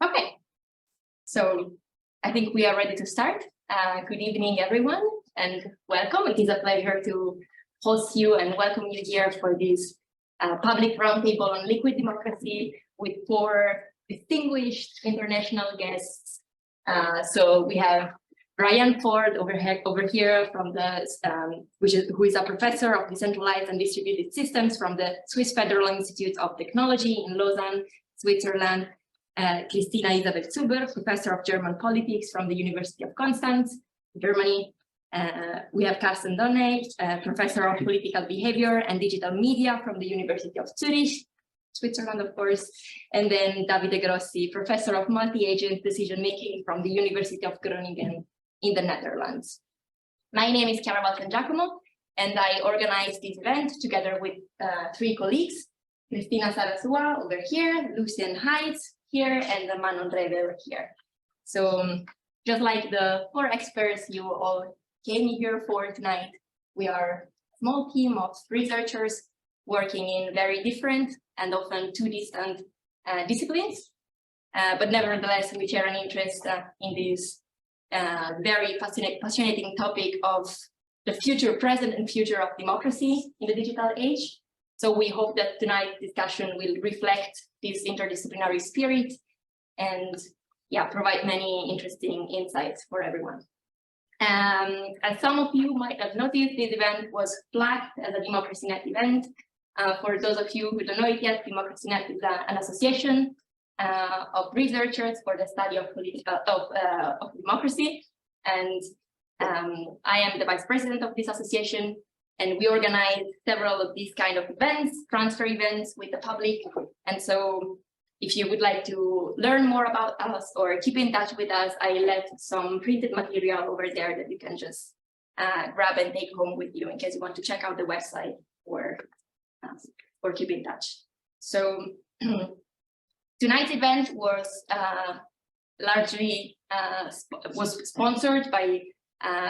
Okay, so I think we are ready to start. Good evening, everyone, and welcome. It is a pleasure to host you and welcome you here for this public roundtable on liquid democracy with 4 distinguished international guests. So we have Bryan Ford over here from the who is a professor of decentralized and distributed systems from the Swiss Federal Institute of Technology in Lausanne, Switzerland. Christina Zuber, professor of German politics from the University of Konstanz, Germany. We have Karsten Donnay, professor of political behavior and digital media from the University of Zurich, Switzerland, of course. And then Davide Grossi, professor of multi-agent decision-making from the University of Groningen in the Netherlands. My name is Chiara Valsangiacomo, and I organized this event together with 3 colleagues, Cristina Sarasua over here, Lucien Heitz here, and Manon Revel here. So just like the 4 experts you all came here for tonight, we are a small team of researchers working in very different and often too distant disciplines. But nevertheless, we share an interest in this very fascinating topic of the future, present and future of democracy in the digital age. So we hope that tonight's discussion will reflect this interdisciplinary spirit and provide many interesting insights for everyone. As some of you might have noticed, this event was flagged as a DemocracyNet event. For those of you who don't know it yet, DemocracyNet is an association of researchers for the study of democracy. And I am the vice president of this association. And we organize several of these kind of events, transfer events with the public. And so if you would like to learn more about us or keep in touch with us, I left some printed material over there that you can just grab and take home with you in case you want to check out the website or keep in touch. So tonight's event was largely sponsored by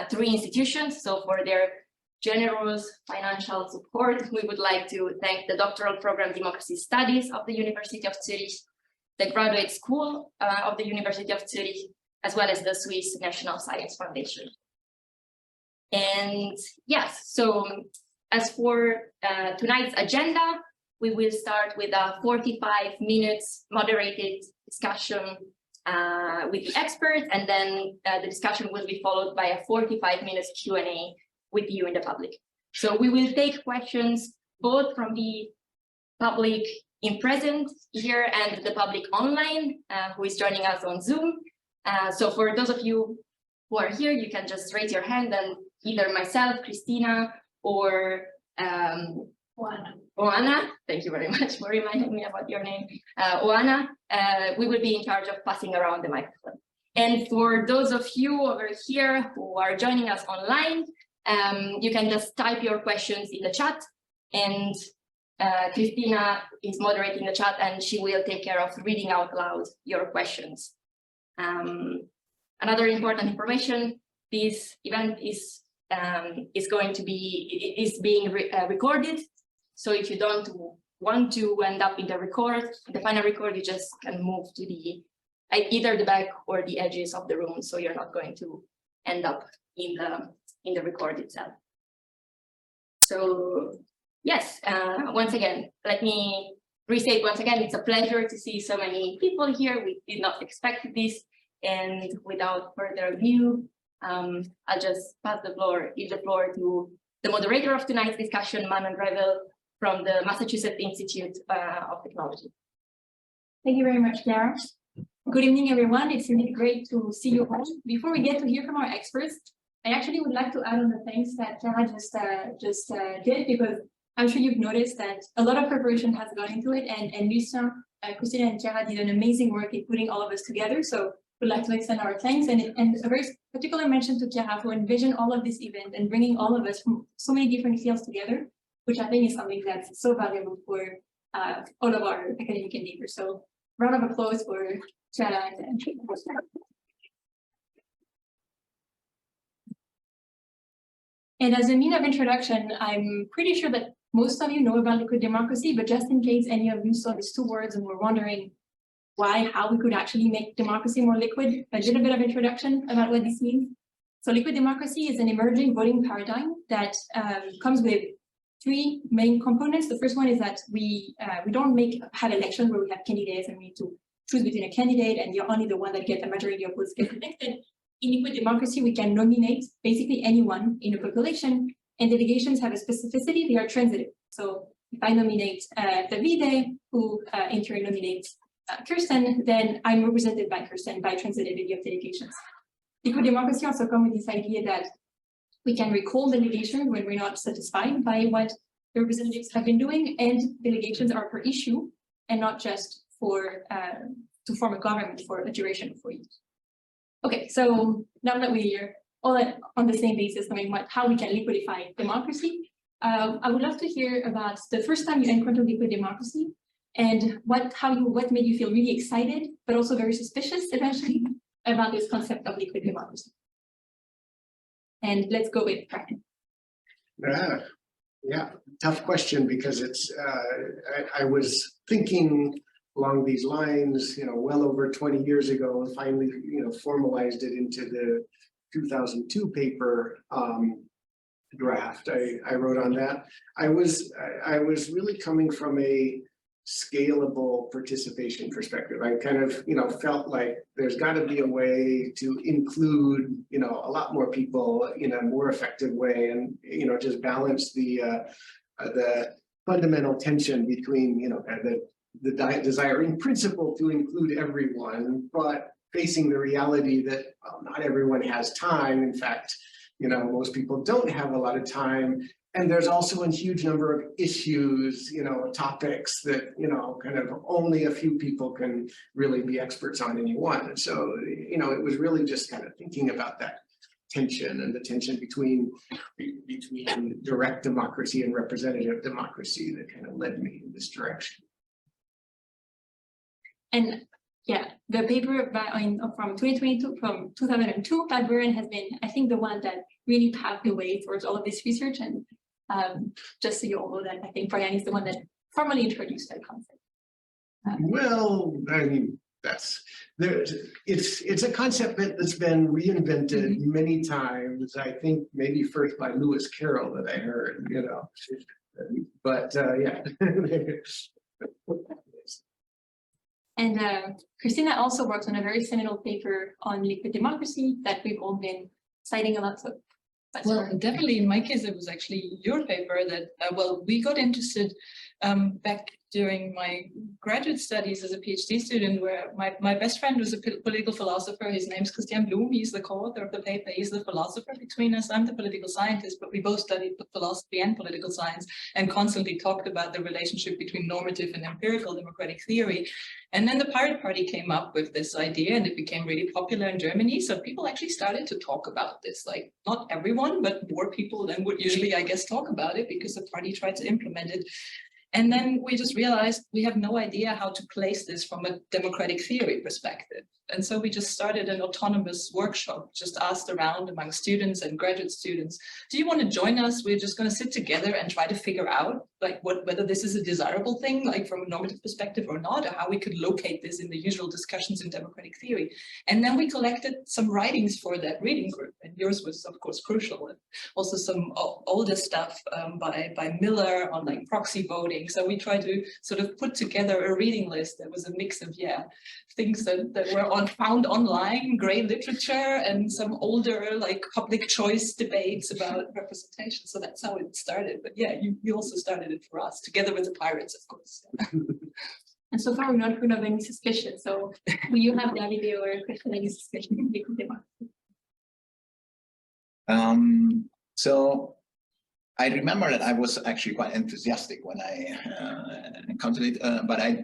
3 institutions. So for their generous financial support, we would like to thank the doctoral program Democracy Studies of the University of Zurich, the graduate school of the University of Zurich, as well as the Swiss National Science Foundation. And yes, so as for tonight's agenda, we will start with a 45 minutes moderated discussion with the experts, and then the discussion will be followed by a 45 minutes Q&A with you in the public. So we will take questions both from the public in present here and the public online who is joining us on Zoom. So for those of you who are here, you can just raise your hand and either myself, Christina, or Oana, thank you very much for reminding me about your name, Oana, we will be in charge of passing around the microphone. And for those of you over here who are joining us online, you can just type your questions in the chat, and Christina is moderating the chat and she will take care of reading out loud your questions. Another important information, this event is being recorded. So if you don't want to end up in the final record, you just can move to either the back or the edges of the room, so you're not going to end up in the record itself. So yes, once again, let me restate once again, it's a pleasure to see so many people here. We did not expect this, and without further ado, I'll just give the floor to the moderator of tonight's discussion, Manon Revel from the Massachusetts Institute of Technology. Thank you very much, Chiara. Good evening, everyone. It's indeed great to see you all. Before we get to hear from our experts, I actually would like to add on the things that Chiara just did, because I'm sure you've noticed that a lot of preparation has gone into it, and Lucien, Cristina, and Chiara did an amazing work in putting all of us together. So we'd like to extend our thanks and a very particular mention to Chiara who envisioned all of this event and bringing all of us from so many different fields together, which I think is something that's so valuable for all of our academic endeavors. So round of applause for Chiara and And as a mean of introduction, I'm pretty sure that most of you know about liquid democracy, but just in case any of you saw these 2 words and were wondering why, how we could actually make democracy more liquid. A little bit of introduction about what this means. So liquid democracy is an emerging voting paradigm that comes with three main components. The first one is that we don't have elections where we have candidates and we need to choose between a candidate and you're only the one that gets a majority of votes get elected. In liquid democracy, we can nominate basically anyone in a population, and delegations have a specificity, they are transitive. So if I nominate Davide, who in turn nominates Kirsten, then I'm represented by Kirsten by transitivity of delegations. Liquid democracy also comes with this idea that we can recall delegations when we're not satisfied by what the representatives have been doing, and delegations are per issue and not just for to form a government for a duration of 4 years. Okay, so now that we're all on the same basis, knowing how we can liquidify democracy, I would love to hear about the first time you encountered liquid democracy and what made you feel really excited, but also very suspicious eventually about this concept of liquid democracy. And let's go with Bryan. Yeah, tough question because it's I was thinking along these lines, well over 20 years ago, and finally, formalized it into the 2002 paper draft I wrote on that. I was really coming from a scalable participation perspective. I kind of, felt like there's got to be a way to include, a lot more people in a more effective way, and just balance the fundamental tension between, the desire in principle to include everyone, but facing the reality that not everyone has time. In fact, most people don't have a lot of time. And there's also a huge number of issues, topics that, kind of only a few people can really be experts on any one. And so, it was really just kind of thinking about that tension and the tension between direct democracy and representative democracy that kind of led me in this direction. And yeah, the paper from 2002 by Bryan has been, I think, the one that really paved the way towards all of this research. And just so you all know that I think Bryan is the one that formally introduced that concept. Well, I mean, it's a concept that's been reinvented many times. I think maybe first by Lewis Carroll that I heard, but yeah. And Cristina also worked on a very seminal paper on liquid democracy that we've all been citing a lot. So, well, definitely in my case, it was actually your paper that, we got interested back during my graduate studies as a PhD student, where my best friend was a political philosopher. His name's Christian Blum. He's the co-author of the paper. He's the philosopher between us. I'm the political scientist, but we both studied philosophy and political science and constantly talked about the relationship between normative and empirical democratic theory. And then the Pirate Party came up with this idea, and it became really popular in Germany. So people actually started to talk about this, like not everyone, but more people than would usually, I guess, talk about it, because the party tried to implement it. And then we just realized we have no idea how to place this from a democratic theory perspective. And so we just started an autonomous workshop, just asked around among students and graduate students, do you want to join us? We're just going to sit together and try to figure out whether this is a desirable thing, like from a normative perspective or not, or how we could locate this in the usual discussions in democratic theory. And then we collected some writings for that reading group, and yours was, of course, crucial. And also some older stuff by Miller on proxy voting. So we tried to sort of put together a reading list that was a mix of, things that were found online, gray literature, and some older public choice debates about representation. So that's how it started. But yeah, you also started it for us, together with the Pirates, of course. And so far, we're not going to have any suspicion. So do you have Davide or Christian any suspicion? So I remember that I was actually quite enthusiastic when I encountered it, but I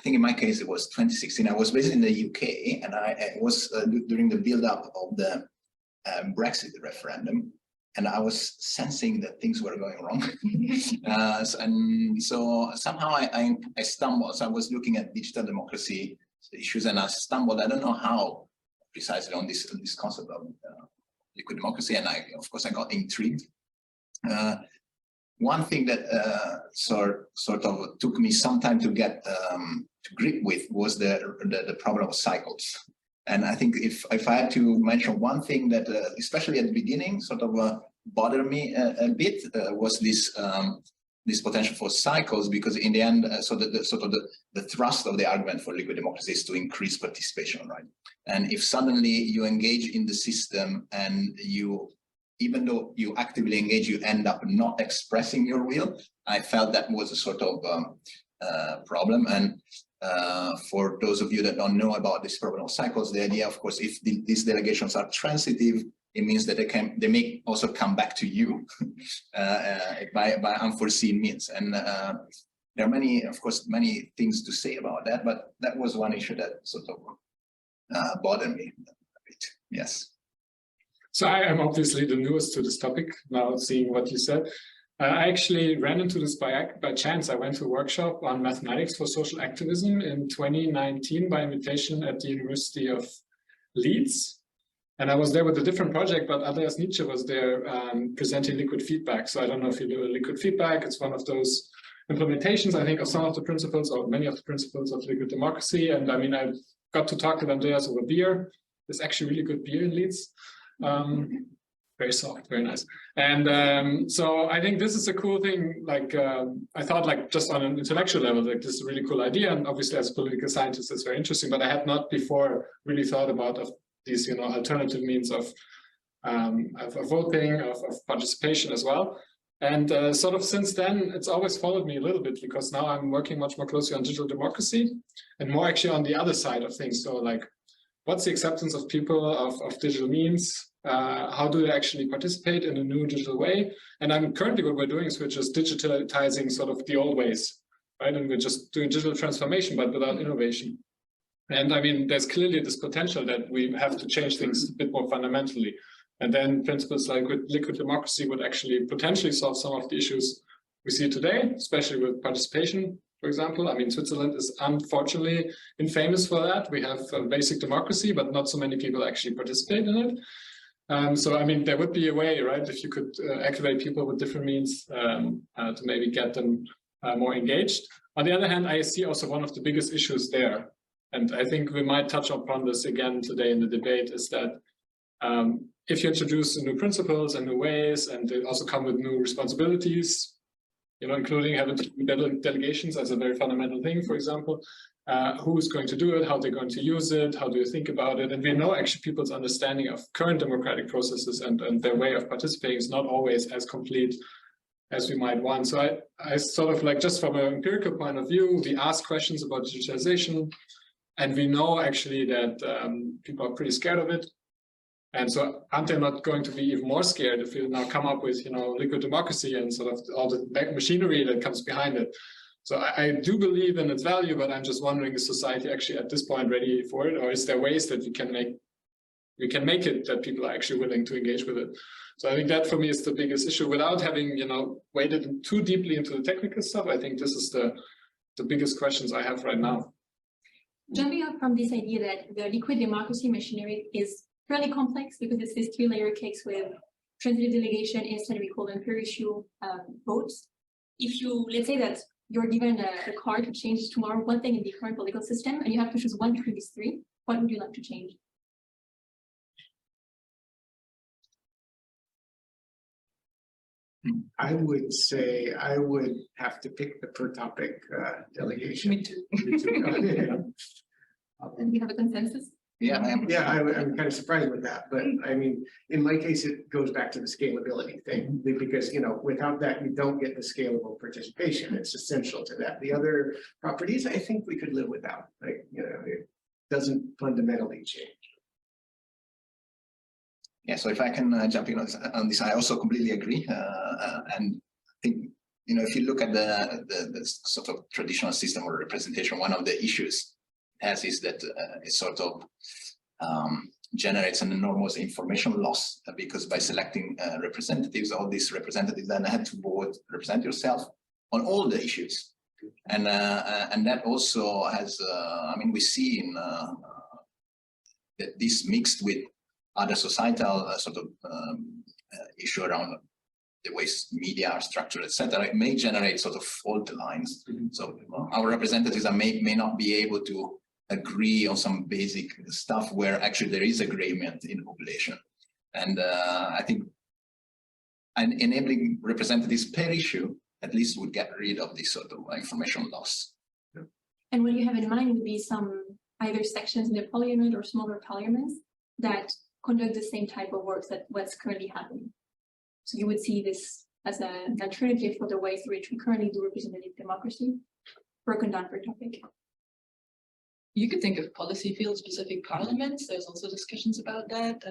think in my case, it was 2016. I was based in the UK, and I was during the build-up of the Brexit referendum, and I was sensing that things were going wrong. So somehow I stumbled. So I was looking at digital democracy issues, and I stumbled, I don't know how precisely, on this concept of liquid democracy, and of course I got intrigued. one thing that sort of took me some time to get to grip with was the problem of cycles. And I think if I had to mention one thing that, especially at the beginning, sort of bothered me a bit, was this potential for cycles, because in the end, the thrust of the argument for liquid democracy is to increase participation, right? And if suddenly you engage in the system and even though you actively engage, you end up not expressing your will, I felt that was a sort of problem. And for those of you that don't know about this problem of cycles, the idea, of course, if these delegations are transitive, it means that they may also come back to you by unforeseen means. And there are many, of course, many things to say about that, but that was one issue that sort of bothered me a bit. Yes. So I am obviously the newest to this topic, now seeing what you said. I actually ran into this by chance. I went to a workshop on mathematics for social activism in 2019 by invitation at the University of Leeds. And I was there with a different project, but Andreas Nietzsche was there presenting liquid feedback. So I don't know if you know liquid feedback. It's one of those implementations, I think, of some of the principles or many of the principles of liquid democracy. And I mean, I got to talk to Andreas over beer. There's actually really good beer in Leeds. Very soft, very nice. And so I think this is a cool thing. Like I thought, like just on an intellectual level, like this is a really cool idea. And obviously, as a political scientist, it's very interesting. But I had not before really thought about these, you know, alternative means of voting, of participation as well. And sort of since then, it's always followed me a little bit, because now I'm working much more closely on digital democracy and more actually on the other side of things. So like, what's the acceptance of people of digital means? How do they actually participate in a new digital way? And I'm currently, what we're doing is we're just digitalizing sort of the old ways, right? And we're just doing digital transformation, but without innovation. And I mean, there's clearly this potential that we have to change things a bit more fundamentally. And then principles like liquid democracy would actually potentially solve some of the issues we see today, especially with participation, for example. I mean, Switzerland is unfortunately infamous for that. We have a basic democracy, but not so many people actually participate in it. So, I mean, there would be a way, right, if you could activate people with different means to maybe get them more engaged. On the other hand, I see also one of the biggest issues there, and I think we might touch upon this again today in the debate, is that if you introduce new principles and new ways, and they also come with new responsibilities, you know, including having delegations as a very fundamental thing, for example, who's going to do it, how they're going to use it, how do you think about it? And we know actually people's understanding of current democratic processes and their way of participating is not always as complete as we might want. So I sort of like, just from an empirical point of view, we ask questions about digitalization, and we know actually that people are pretty scared of it. And so aren't they not going to be even more scared if we now come up with, you know, liquid democracy and sort of all the machinery that comes behind it? So I do believe in its value, but I'm just wondering, is society actually at this point ready for it? Or is there ways that we can make it that people are actually willing to engage with it? So I think that for me is the biggest issue, without having, you know, waded too deeply into the technical stuff. I think this is the biggest questions I have right now. Jumping up from this idea that the liquid democracy machinery is fairly complex, because it's this 3-layer cakes with transitive delegation, instead we call them per issue votes. If you, let's say that you're given a card to change tomorrow one thing in the current political system, and you have to choose one between these three, what would you like to change? I would say I would have to pick the per topic delegation. Me too. And we have a consensus? Yeah, I'm kind of surprised with that, but I mean, in my case, it goes back to the scalability thing, because, you know, without that, you don't get the scalable participation. It's essential to that. The other properties, I think we could live without, like, you know, it doesn't fundamentally change. Yeah, so if I can jump in on this, I also completely agree. And I think, you know, if you look at the sort of traditional system of representation, one of the issues has is that it sort of generates an enormous information loss, because by selecting representatives, all these representatives then had to vote, represent yourself on all the issues. And that also has, I mean, we see in that this mixed with other societal sort of issue around the way media are structured, etc., it may generate sort of fault lines. So our representatives may not be able to agree on some basic stuff where actually there is agreement in the population. And I think enabling representatives per issue at least would get rid of this sort of information loss. And what you have in mind would be some either sections in the parliament or smaller parliaments that conduct the same type of work that what's currently happening. So you would see this as an alternative for the ways in which we currently do representative democracy, broken down per topic. You could think of policy field specific parliaments. There's also discussions about that.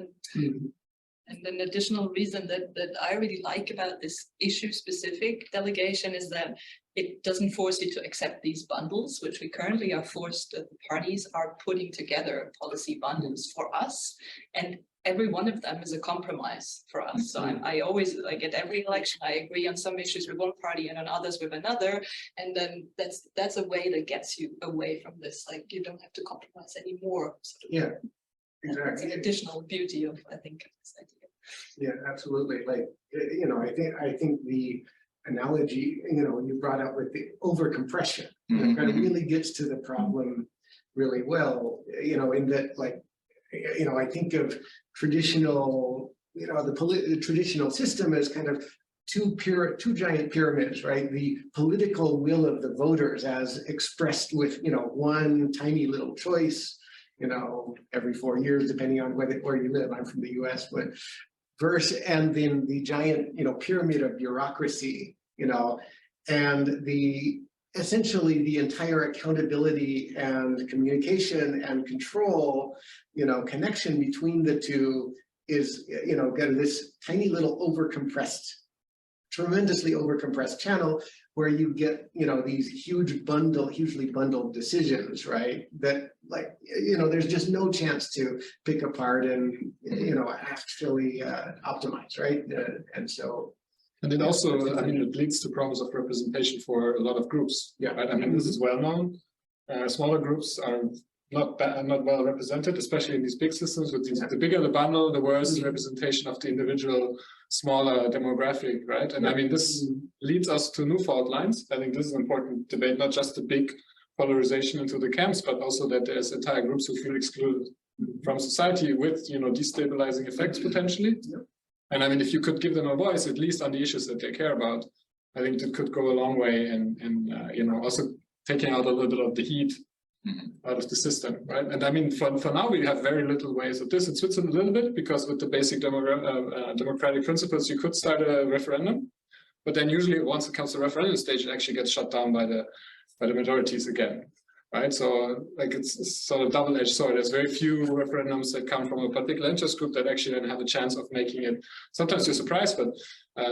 And an additional reason that I really like about this issue specific delegation is that it doesn't force you to accept these bundles, which we currently are forced, the parties are putting together policy bundles for us. And every one of them is a compromise for us. So I always, like at every election, I agree on some issues with one party and on others with another. And then that's a way that gets you away from this. Like you don't have to compromise anymore. Sort of. Yeah, exactly. It's an additional beauty of, I think, this idea. Yeah, absolutely. Like, you know, I think the analogy, you know, you brought up with the overcompression, you know, kind of really gets to the problem really well, you know, in that, like, you know, I think of traditional, you know, the traditional system as kind of two giant pyramids, right? The political will of the voters as expressed with, you know, one tiny little choice, you know, every 4 years, depending on where you live. I'm from the US, but and then the giant, you know, pyramid of bureaucracy, you know, and essentially the entire accountability and communication and control, you know, connection between the two is, you know, got this tiny little tremendously overcompressed channel where you get, you know, these hugely bundled decisions, right? That, like, you know, there's just no chance to pick apart and, you know, actually optimize, right? And so. And it also, I mean, it leads to problems of representation for a lot of groups. Yeah. Right? I mean, this is well known. Smaller groups are not well represented, especially in these big systems. With these, the bigger the bundle, the worse the representation of the individual smaller demographic, right? And I mean, this leads us to new fault lines. I think this is an important debate, not just the big polarization into the camps, but also that there's entire groups who feel excluded from society with, you know, destabilizing effects potentially. And I mean, if you could give them a voice, at least on the issues that they care about, I think it could go a long way in you know, also taking out a little bit of the heat out of the system, right? And I mean, for now, we have very little ways of this. In Switzerland, a little bit, because with the basic democratic principles, you could start a referendum, but then usually once it comes to the referendum stage, it actually gets shut down by the majorities again, right? So like it's sort of double-edged sword. There's very few referendums that come from a particular interest group that actually then have a chance of making it, sometimes to surprise, but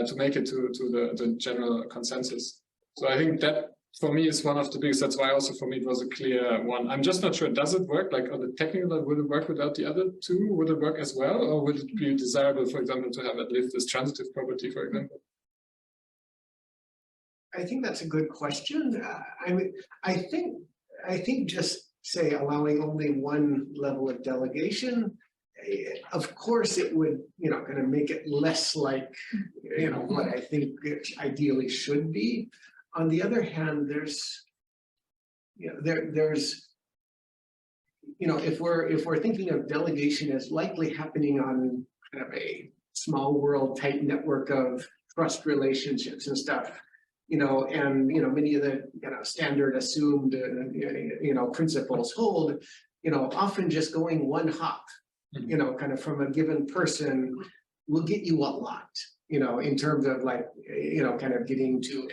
to make it to the general consensus. So I think that, for me, is one of the biggest. That's why also for me it was a clear one. I'm just not sure. Does it work? Like on the technical level, will it work without the other two? Would it work as well, or would it be desirable, for example, to have at least this transitive property, for example? I think that's a good question. I mean, I think just say allowing only one level of delegation. Of course, it would, you know, kind of make it less like, you know, what I think it ideally should be. On the other hand, there's, you know, there's, you know, if we're thinking of delegation as likely happening on kind of a small world type network of trust relationships and stuff, you know, and, you know, many of the, you know, standard assumed, you know, principles hold, you know, often just going one hop, you know, kind of from a given person will get you a lot. You know, in terms of like, you know, kind of getting to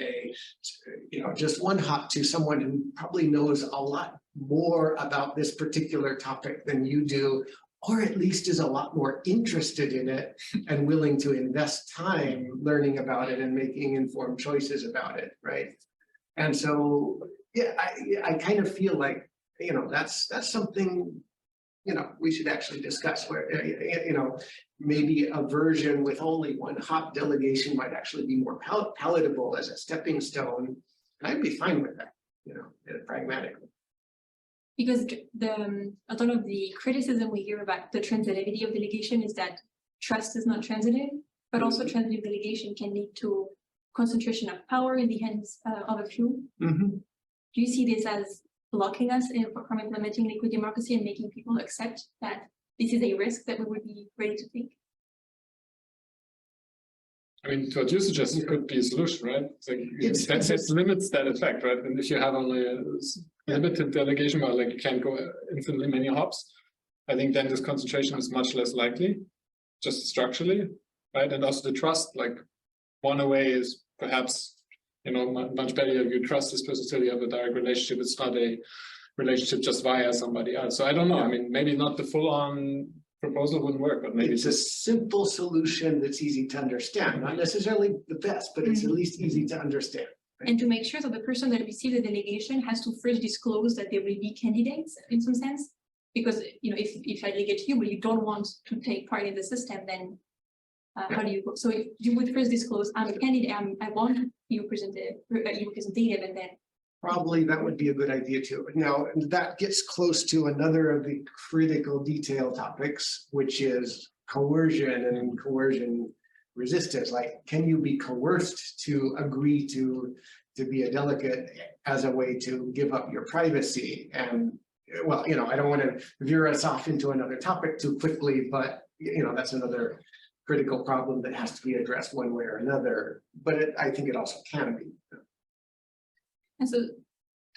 you know, just one hop to someone who probably knows a lot more about this particular topic than you do, or at least is a lot more interested in it and willing to invest time learning about it and making informed choices about it, right? And so, yeah, I kind of feel like, you know, that's something, you know, we should actually discuss where, you know, maybe a version with only one hop delegation might actually be more palatable as a stepping stone. And I'd be fine with that, you know, pragmatically. Because a lot of the criticism we hear about the transitivity of delegation is that trust is not transitive, But also transmitted delegation can lead to concentration of power in the hands of a few. Mhm. Do you see this as blocking us from implementing liquid democracy and making people accept that this is a risk that we would be ready to take? I mean, what you suggest could be a solution, right? It's like it limits that effect, right? And if you have only a limited delegation, or like you can't go infinitely many hops, I think then this concentration is much less likely, just structurally, right? And also the trust, like one way is perhaps, you know, much better if you trust this person till you have a direct relationship. It's not a relationship just via somebody else. So I don't know. I mean, maybe not the full-on proposal wouldn't work, but maybe it's a simple solution that's easy to understand. Not necessarily the best, but it's at least easy to understand. Right? And to make sure that the person that receives the delegation has to first disclose that they will be candidates in some sense. Because, you know, if I delegate you, but you don't want to take part in the system, then how do you go? So if you would first disclose, I'm a candidate, I want to be representative, and then Probably that would be a good idea too. Now, that gets close to another of the critical detail topics, which is coercion and coercion resistance. Like, can you be coerced to agree to be a delegate as a way to give up your privacy? And well, you know, I don't want to veer us off into another topic too quickly, but you know, that's another critical problem that has to be addressed one way or another. But I think it also can be. and so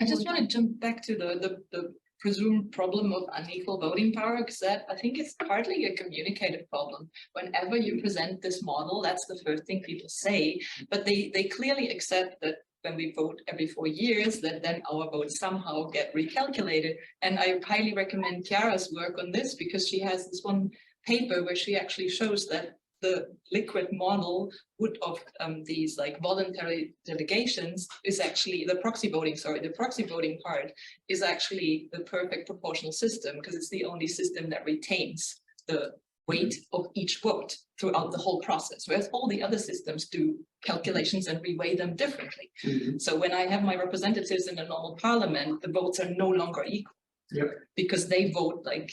I just want to jump back to the presumed problem of unequal voting power, because that I think it's partly a communicative problem. Whenever you present this model, that's the first thing people say, but they clearly accept that when we vote every 4 years, that then our votes somehow get recalculated. And I highly recommend Chiara's work on this, because she has this one paper where she actually shows that the liquid model of these like voluntary delegations is actually the proxy voting part is actually the perfect proportional system, because it's the only system that retains the weight of each vote throughout the whole process, whereas all the other systems do calculations and reweigh them differently. So when I have my representatives in a normal parliament, the votes are no longer equal. Because they vote like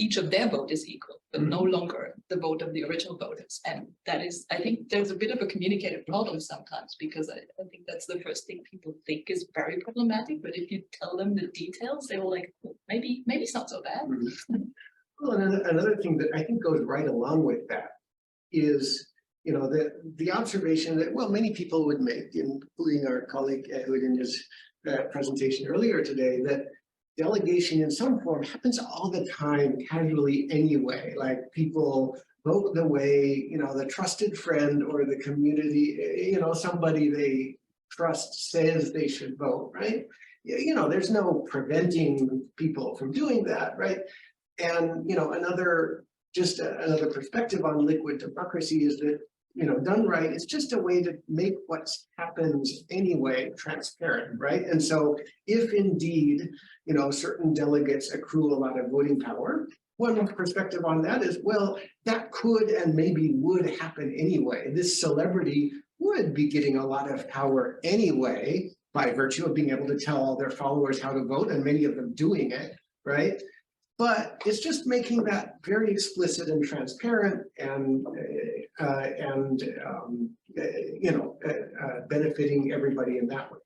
each of their vote is equal, but no longer the vote of the original voters. And that is, I think there's a bit of a communicative problem sometimes, because I think that's the first thing people think is very problematic. But if you tell them the details, they will like, well, maybe it's not so bad. Well, another thing that I think goes right along with that is, you know, the observation that, well, many people would make, including our colleague Ehud in his presentation earlier today, that delegation in some form happens all the time casually anyway. Like people vote the way, you know, the trusted friend or the community, you know, somebody they trust says they should vote, right? You know, there's no preventing people from doing that, right? And, you know, another perspective on liquid democracy is that, you know, done right, it's just a way to make what happens anyway transparent, right? And so if indeed, you know, certain delegates accrue a lot of voting power, one perspective on that is, well, that could and maybe would happen anyway. This celebrity would be getting a lot of power anyway by virtue of being able to tell all their followers how to vote, and many of them doing it, right? But it's just making that very explicit and transparent, and benefiting everybody in that way.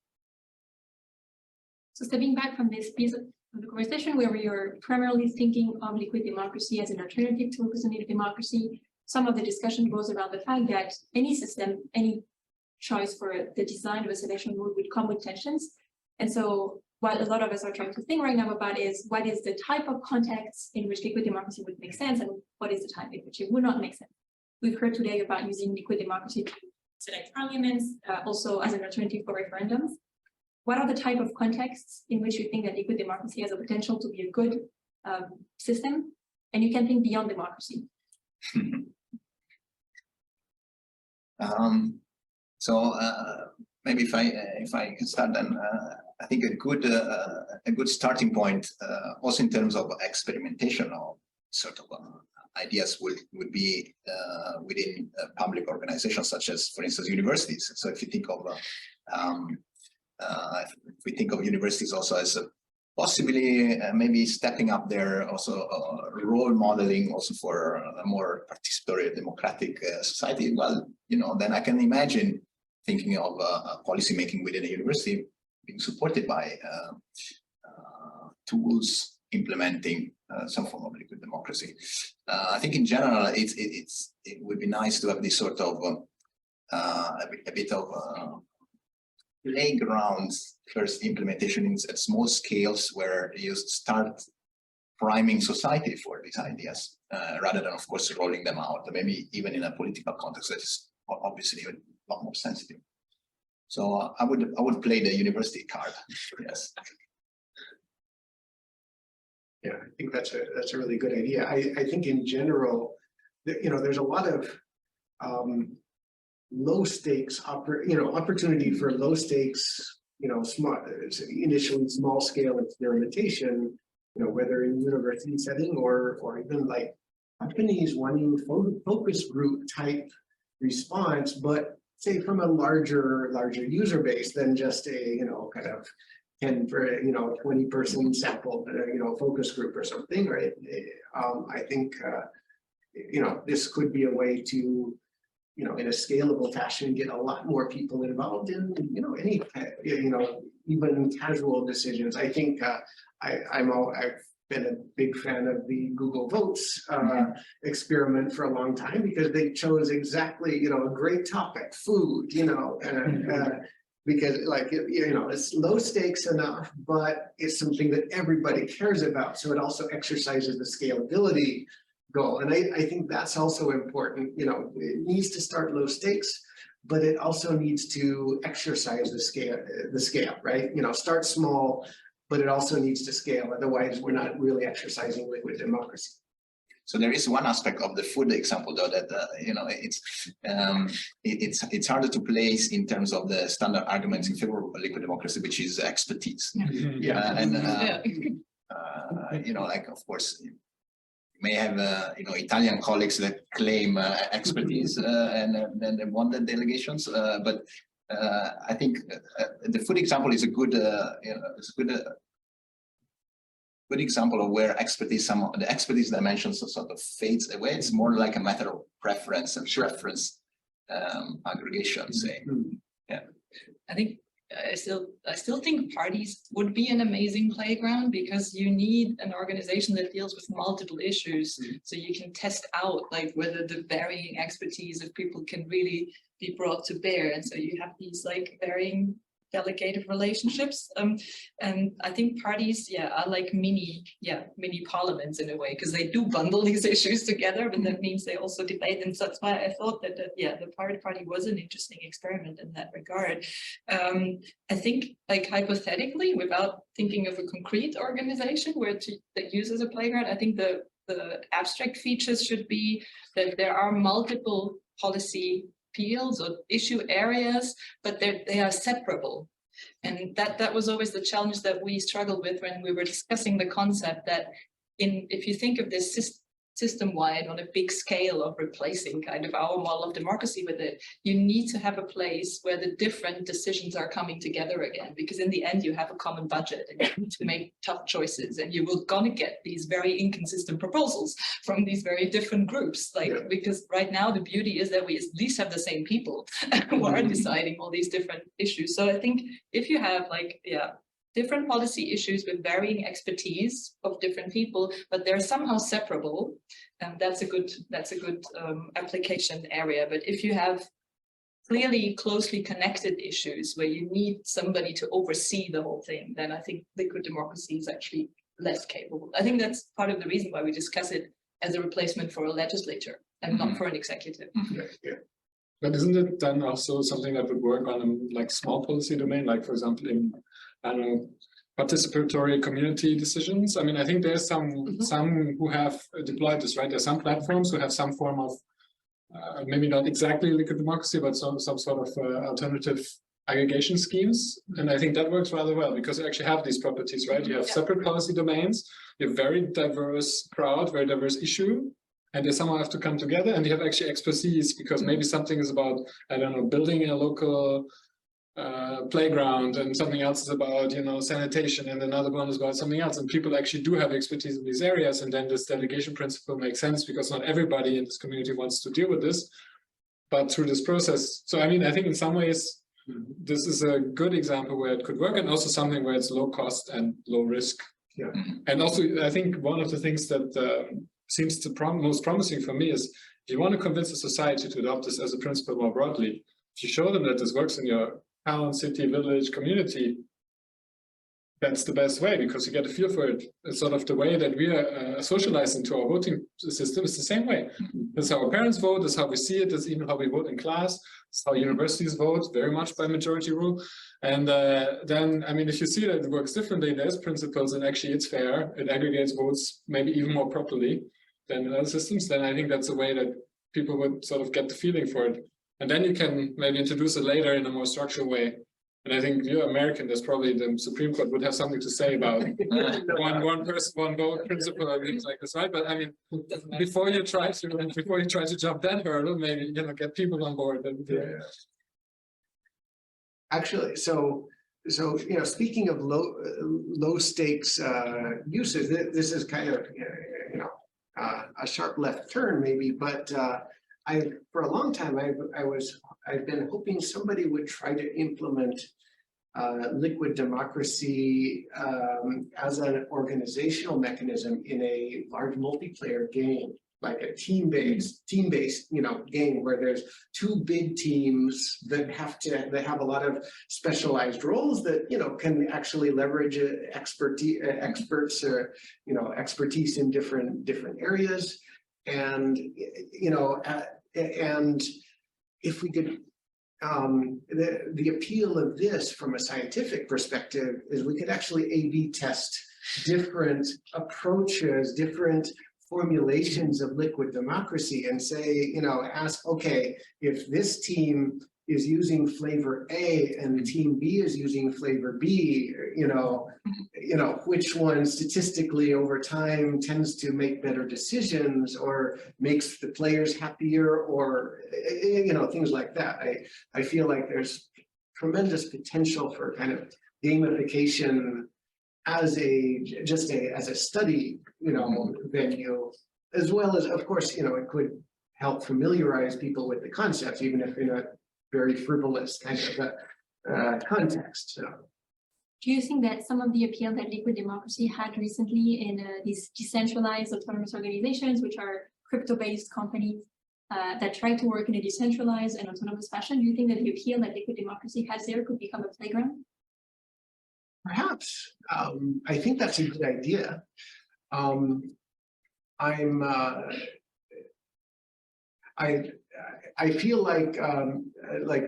So stepping back from this piece of the conversation where we are primarily thinking of liquid democracy as an alternative to representative democracy, some of the discussion goes around the fact that any system, any choice for the design of a selection rule would come with tensions. And so what a lot of us are trying to think right now about is what is the type of context in which liquid democracy would make sense, and what is the type in which it would not make sense. We've heard today about using liquid democracy to select parliaments, also as an alternative for referendums. What are the type of contexts in which you think that liquid democracy has a potential to be a good system? And you can think beyond democracy. Maybe if I can start, then I think a good starting point, also in terms of experimentation of sort of ideas, would be within public organizations such as, for instance, universities. So if you think of if we think of universities also as possibly maybe stepping up there also role modeling also for a more participatory democratic society. Well, you know, then I can imagine thinking of policy making within a university being supported by tools implementing some form of liquid democracy. I think in general, it would be nice to have this sort of a bit of playground first implementation at small scales where you start priming society for these ideas rather than, of course, rolling them out, maybe even in a political context that is obviously a lot more sensitive. So I would play the university card. Yes. Yeah, I think that's a really good idea. I think in general, you know, there's a lot of low stakes opportunity for low stakes, you know, initially small scale experimentation, you know, whether in university setting or even like companies wanting focus group type response, but say from a larger user base than just a, you know, kind of 10 for, you know, 20-person sample, you know, focus group or something, right? I think, you know, this could be a way to, you know, in a scalable fashion, get a lot more people involved in, you know, any, you know, even casual decisions. I think I've been a big fan of the Google Votes experiment for a long time because they chose exactly, you know, a great topic, food, you know, and because like, you know, it's low stakes enough, but it's something that everybody cares about. So it also exercises the scalability goal. And I think that's also important. You know, it needs to start low stakes, but it also needs to exercise the scale, right? You know, start small, but it also needs to scale. Otherwise, we're not really exercising liquid democracy. So there is one aspect of the food example, though, that you know, it's harder to place in terms of the standard arguments in favor of liquid democracy, which is expertise. Yeah. You know, like, of course, you may have you know, Italian colleagues that claim expertise and then they want the delegations, but I think the food example is a good you know, it's a good example of where expertise, some of the expertise dimensions sort of fades away. It's more like a matter of preference and preference aggregation, say. Yeah, I think I still think parties would be an amazing playground because you need an organization that deals with multiple issues, so you can test out like whether the varying expertise of people can really be brought to bear, and so you have these like varying delegated relationships, and I think parties, are like mini parliaments in a way, because they do bundle these issues together, but that means they also debate them. So that's why I thought that the party was an interesting experiment in that regard. I think, like, hypothetically, without thinking of a concrete organization that uses a playground, I think the abstract features should be that there are multiple policy fields or issue areas, but they are separable. And that was always the challenge that we struggled with when we were discussing the concept that if you think of this system-wide on a big scale of replacing kind of our model of democracy with it, you need to have a place where the different decisions are coming together again, because in the end you have a common budget and you need to make tough choices, and you will gonna get these very inconsistent proposals from these very different groups, because right now the beauty is that we at least have the same people who are deciding all these different issues. So I think if you have different policy issues with varying expertise of different people, but they're somehow separable, and that's a good application area. But if you have clearly closely connected issues where you need somebody to oversee the whole thing, then I think liquid democracy is actually less capable. I think that's part of the reason why we discuss it as a replacement for a legislature and not for an executive. But isn't it then also something that would work on a like small policy domain, like for example in, I don't know, participatory community decisions? I mean, I think there's some who have deployed this, right? There's some platforms who have some form of maybe not exactly liquid democracy, but some sort of alternative aggregation schemes. And I think that works rather well because you actually have these properties, right? You have separate policy domains, you have very diverse crowd, very diverse issue, and they somehow have to come together, and you have actually expertise because maybe something is about, I don't know, building a local playground, and something else is about, you know, sanitation, and another one is about something else. And people actually do have expertise in these areas. And then this delegation principle makes sense because not everybody in this community wants to deal with this. But through this process, so I mean, I think in some ways, this is a good example where it could work, and also something where it's low cost and low risk. Yeah. And also, I think one of the things that seems to most promising for me is if you want to convince a society to adopt this as a principle more broadly, if you show them that this works in your town, city, village, community, that's the best way, because you get a feel for it. It's sort of the way that we are socialized into our voting system is the same way. That's how our parents vote, that's how we see it, that's even how we vote in class, that's how universities vote, very much by majority rule. And then, I mean, if you see that it works differently, there's principles, and actually it's fair, it aggregates votes maybe even more properly than in other systems, then I think that's a way that people would sort of get the feeling for it. And then you can maybe introduce it later in a more structural way. And I think you're American, there's probably the Supreme Court would have something to say about one person, one vote principle and things like this, right? But I mean, before you try to jump that hurdle, maybe, you know, get people on board. And, Actually, so you know, speaking of low stakes uses, this is kind of you know a sharp left turn maybe, but for a long time I've been hoping somebody would try to implement liquid democracy as an organizational mechanism in a large multiplayer game, like a team-based, you know, game where there's two big teams that have a lot of specialized roles that, you know, can actually leverage experts, you know, expertise in different areas, and you know, and if we could. The appeal of this from a scientific perspective is we could actually A/B test different approaches, different formulations of liquid democracy, and say, you know, ask, okay, if this team is using flavor A and team B is using flavor B, you know, which one statistically over time tends to make better decisions or makes the players happier, or, you know, things like that. I feel like there's tremendous potential for kind of gamification as a study, you know, venue, as well as, of course, you know, it could help familiarize people with the concepts, even if in a very frivolous kind of context. So. Do you think that some of the appeal that liquid democracy had recently in these decentralized autonomous organizations, which are crypto-based companies that try to work in a decentralized and autonomous fashion, do you think that the appeal that liquid democracy has there could become a playground? Perhaps. I think that's a good idea. I feel like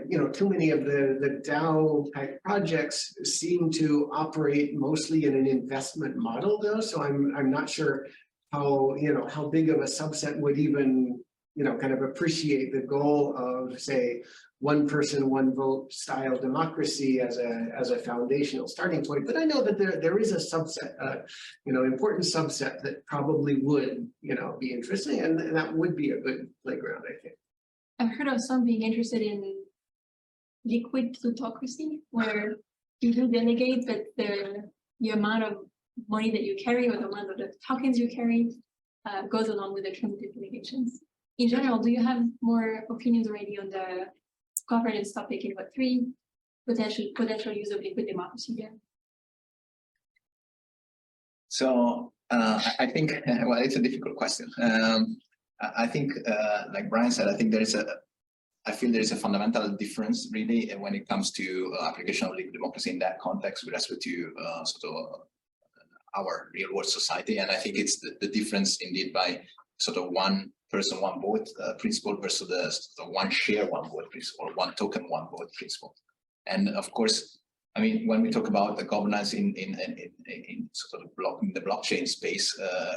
you know, too many of the DAO type projects seem to operate mostly in an investment model, though. So I'm not sure how, you know, how big of a subset would even, you know, kind of appreciate the goal of, say, one person, one vote style democracy as a foundational starting point. But I know that there is a subset, you know, important subset that probably would, you know, be interesting, and that would be a good playground, I think. I've heard of some being interested in liquid plutocracy, where you do delegate, but the amount of money that you carry or the amount of the tokens you carry goes along with the terms of delegations. In general, do you have more opinions already on the governance topic in Web3, potential use of liquid democracy there? So I think, well, it's a difficult question. I think, like Bryan said, I feel there is a fundamental difference really when it comes to application of liquid democracy in that context with respect to sort of our real world society. And I think it's the difference indeed by sort of one person, one vote principle versus the one share, one vote principle, or one token, one vote principle. And of course, I mean, when we talk about the governance in sort of in the blockchain space,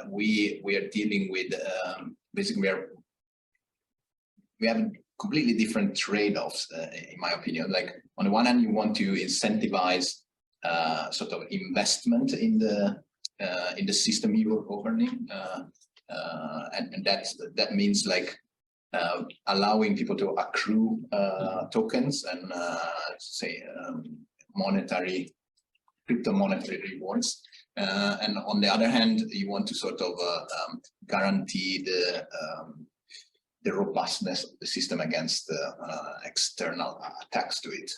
we are dealing with basically we have completely different trade-offs, in my opinion. Like on the one hand, you want to incentivize sort of investment in the system you are governing, and that means like allowing people to accrue tokens and say monetary, crypto monetary rewards. And on the other hand, you want to sort of guarantee the robustness of the system against external attacks to it.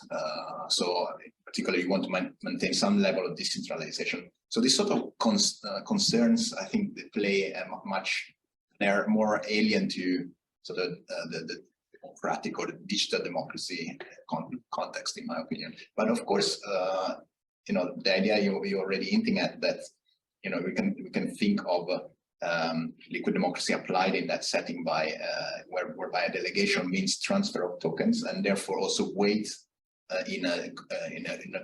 So particularly you want to maintain some level of decentralization. So this sort of concerns, I think, they play a much, they're more alien to sort of the democratic or the digital democracy context, in my opinion. But of course, you know, the idea you're already hinting at, that, you know, we can think of liquid democracy applied in that setting by whereby a delegation means transfer of tokens and therefore also weight in a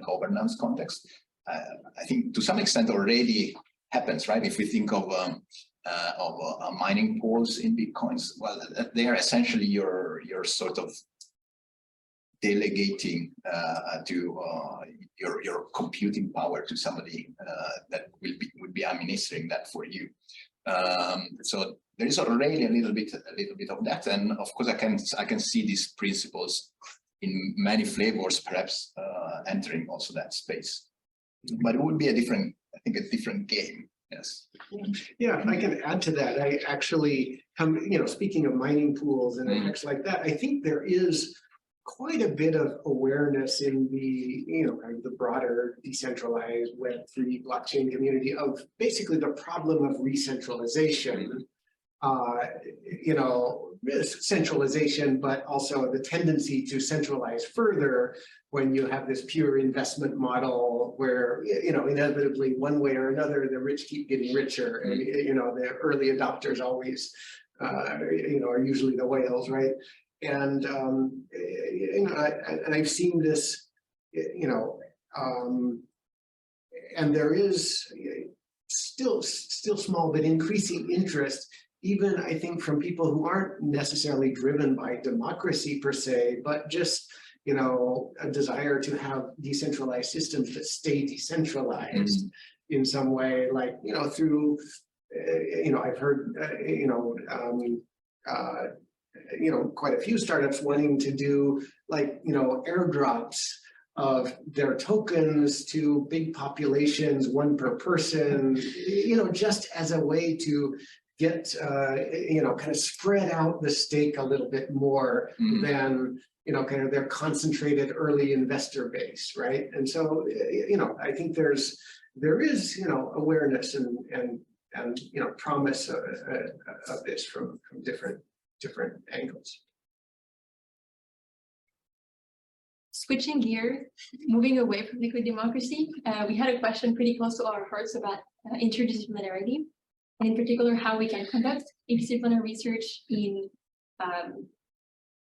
governance context. I think to some extent already happens, right? If we think of mining pools in Bitcoins, well, they are essentially your sort of delegating to your computing power to somebody that would be administering that for you. So there is already a little bit of that, and of course I can see these principles in many flavors, perhaps entering also that space. But it would be a different, I think, a different game. Yes. Yeah, if I can add to that, I actually speaking of mining pools and effects like that, I think there is quite a bit of awareness in the, kind of the broader decentralized Web3 blockchain community of basically the problem of re-centralization, centralization, but also the tendency to centralize further when you have this pure investment model where, inevitably one way or another, the rich keep getting richer and, the early adopters always, are usually the whales, right? And and I've seen this, and there is still small but increasing interest, even I think from people who aren't necessarily driven by democracy per se, but just a desire to have decentralized systems that stay decentralized in some way, like through I've heard quite a few startups wanting to do like, airdrops of their tokens to big populations, one per person, just as a way to get, kind of spread out the stake a little bit more than, kind of their concentrated early investor base, right? And so, I think there is, awareness and promise of this from different angles. Switching gears, moving away from liquid democracy, we had a question pretty close to our hearts about interdisciplinarity, and in particular how we can conduct interdisciplinary research in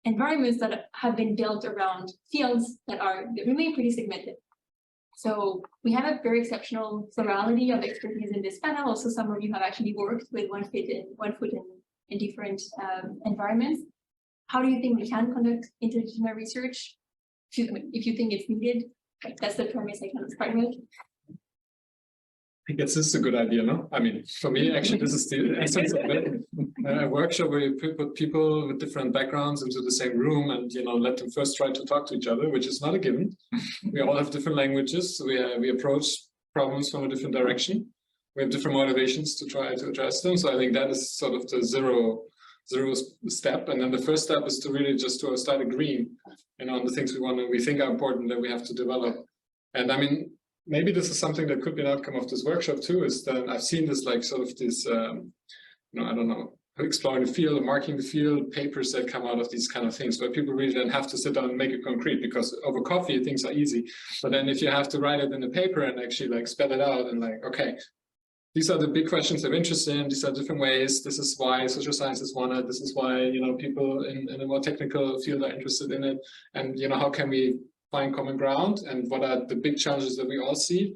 environments that have been built around fields that remain pretty segmented. So we have a very exceptional plurality of expertise in this panel. Also, some of you have actually worked with one foot in different environments. How do you think we can conduct interdisciplinary research? If you think it's needed, that's the premise I can start with. I guess this is a good idea, no? I mean, for me, actually, this is the essence of it. A workshop where you put people with different backgrounds into the same room and, let them first try to talk to each other, which is not a given. We all have different languages. So we approach problems from a different direction. We have different motivations to try to address them. So I think that is sort of the zero step. And then the first step is to really just to start agreeing, on the things we think are important that we have to develop. And I mean, maybe this is something that could be an outcome of this workshop too, is that I've seen this like sort of this, I don't know, exploring the field, marking the field, papers that come out of these kind of things where people really then have to sit down and make it concrete, because over coffee things are easy. But then if you have to write it in a paper and actually like spell it out and like, okay, these are the big questions I'm interested in, these are different ways, this is why social sciences want it, this is why, people in a more technical field are interested in it. And, how can we find common ground and what are the big challenges that we all see?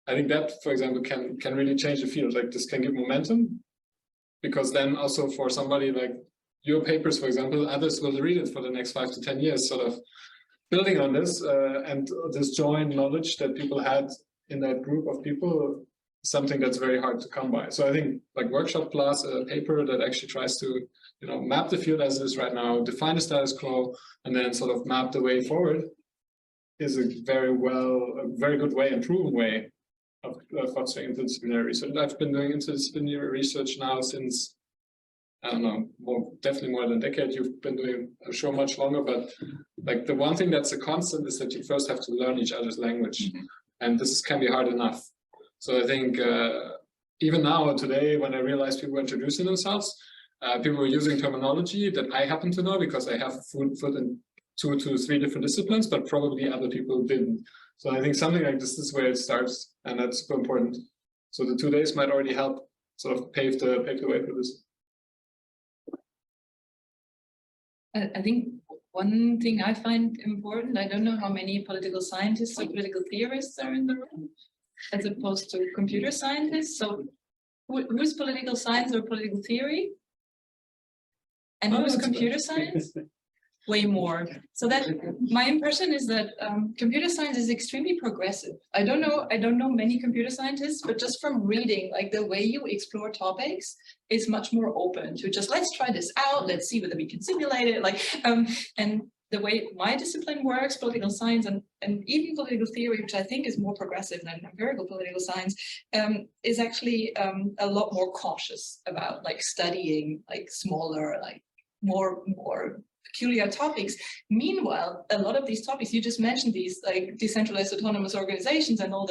I think that, for example, can really change the field. Like this can give momentum, because then also for somebody like your papers, for example, others will read it for the next 5 to 10 years, sort of building on this and this joint knowledge that people had in that group of people. something that's very hard to come by. So I think like workshop plus a paper that actually tries to, you know, map the field as it is right now, define the status quo, and then sort of map the way forward is a very good way and proven way of fostering interdisciplinary research. I've been doing interdisciplinary research now since, I don't know, definitely more than a decade. You've been doing, I'm sure, much longer, but like the one thing that's a constant is that you first have to learn each other's language. And this can be hard enough. So I think even now, today, when I realized people were introducing themselves, people were using terminology that I happen to know because I have foot in 2 to 3 different disciplines, but probably other people didn't. So I think something like this is where it starts, and that's super important. So the 2 days might already help sort of pave the way for this. I think one thing I find important, I don't know how many political scientists or political theorists are in the room, as opposed to computer scientists. So who's political science or political theory? And who's computer science? Way more. So that my impression is that computer science is extremely progressive. I don't know many computer scientists, but just from reading, like the way you explore topics is much more open to just let's try this out, let's see whether we can simulate it. Like and the way my discipline works, political science and even political theory, which I think is more progressive than empirical political science, is actually a lot more cautious about like studying like smaller, like more peculiar topics. Meanwhile, a lot of these topics you just mentioned, these like decentralized autonomous organizations and all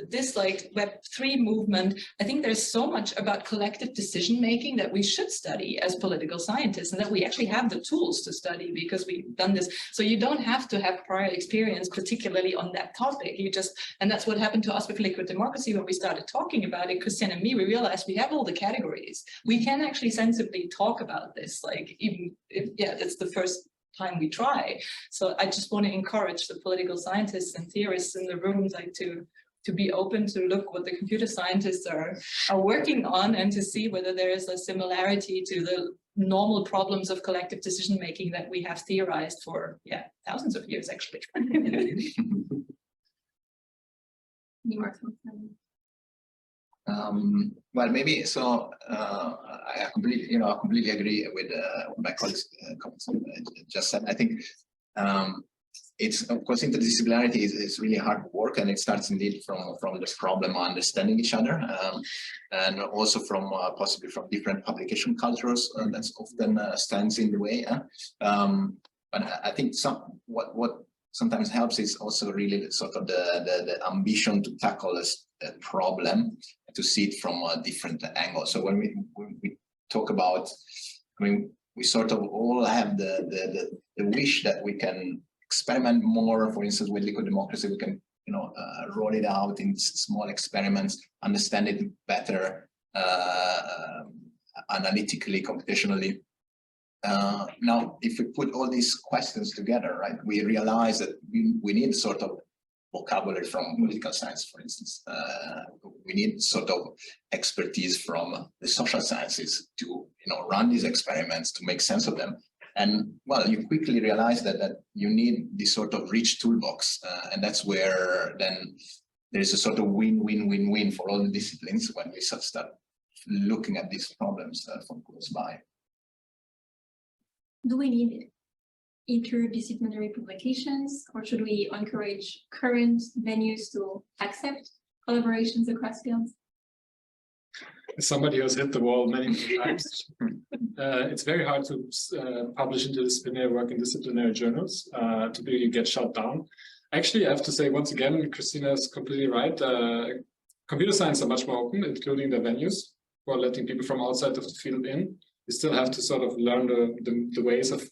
this like Web3 movement, I think there's so much about collective decision making that we should study as political scientists, and that we actually have the tools to study because we've done this. So you don't have to have prior experience, particularly on that topic. And that's what happened to us with liquid democracy when we started talking about it. Christian and me, we realized we have all the categories. We can actually sensibly talk about this, like even if, yeah, it's the first time we try. So I just want to encourage the political scientists and theorists in the room, like to be open to look what the computer scientists are working on, and to see whether there is a similarity to the normal problems of collective decision making that we have theorized for thousands of years actually. Well, maybe so. I completely agree with my colleagues' comments just said. I think it's, of course, interdisciplinarity is really hard work, and it starts indeed from the problem of understanding each other, and also from possibly from different publication cultures. That's often stands in the way. But I think what sometimes helps is also really sort of the ambition to tackle a problem, to see it from a different angle. So when we talk about, I mean, we sort of all have the wish that we can experiment more. For instance, with liquid democracy, we can roll it out in small experiments, understand it better, analytically, computationally. Now, if we put all these questions together, right, we realize that we need sort of vocabulary from political science, for instance. We need sort of expertise from the social sciences to run these experiments, to make sense of them. And well, you quickly realize that you need this sort of rich toolbox, and that's where then there's a sort of win-win-win-win for all the disciplines when we start looking at these problems from close by. Do we need interdisciplinary publications, or should we encourage current venues to accept collaborations across fields? As somebody who has hit the wall many times, it's very hard to publish interdisciplinary work in disciplinary journals to really get shut down. Actually, I have to say once again, Christina is completely right. Computer science are much more open, including the venues for letting people from outside of the field in. You still have to sort of learn the ways of,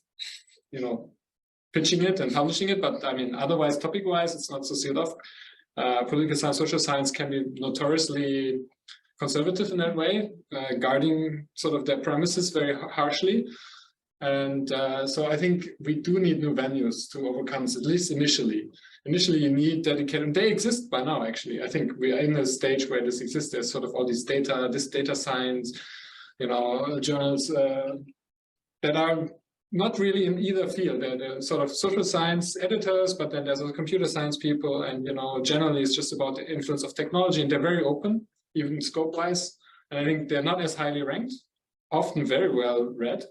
pitching it and publishing it. But I mean, otherwise, topic-wise, it's not so sealed off. Political science, social science can be notoriously conservative in that way, guarding sort of their premises very harshly. And so I think we do need new venues to overcome this, at least initially. Initially, you need dedicated, they exist by now, actually. I think we are in a stage where this exists. There's sort of all these data science, journals that are not really in either field. They're sort of social science editors, but then there's also computer science people, and generally it's just about the influence of technology, and they're very open, even scope-wise. And I think they're not as highly ranked, often very well read,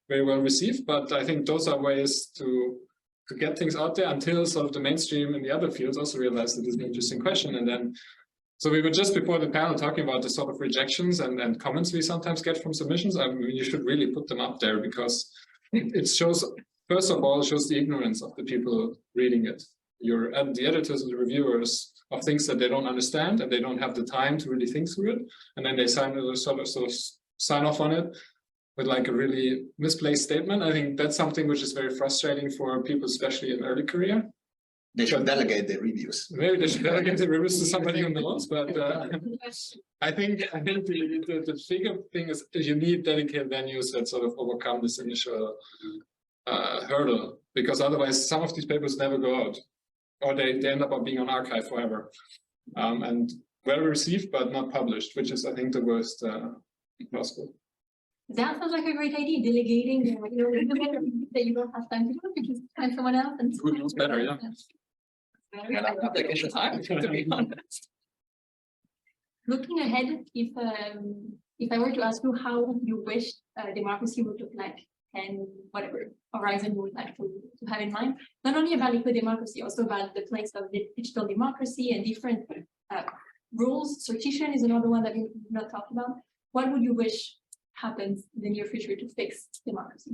very well received, but I think those are ways to get things out there until sort of the mainstream in the other fields also realized that this is an interesting question. And then, so we were just before the panel talking about the sort of rejections and comments we sometimes get from submissions. I mean, you should really put them up there, because it shows, first of all, shows the ignorance of the people reading it. The editors and the reviewers of things that they don't understand, and they don't have the time to really think through it. And then they sort of sign off on it with like a really misplaced statement. I think that's something which is very frustrating for people, especially in early career. They should delegate their reviews. Maybe they should delegate the reviews to somebody who knows, but I think the bigger thing is you need dedicated venues that sort of overcome this initial hurdle, because otherwise some of these papers never go out, or they end up being on archive forever, and well received but not published, which is, I think, the worst possible. That sounds like a great idea, delegating that you don't have time to do, you just find someone else. And Who knows better, yeah. I don't think it's time, to be honest. Looking ahead, if I were to ask you how you wish democracy would look like, and whatever horizon you would like to have in mind, not only about liquid democracy, also about the place of digital democracy and different rules. Sortition is another one that we've not talked about. What would you wish happens in the near future to fix democracy?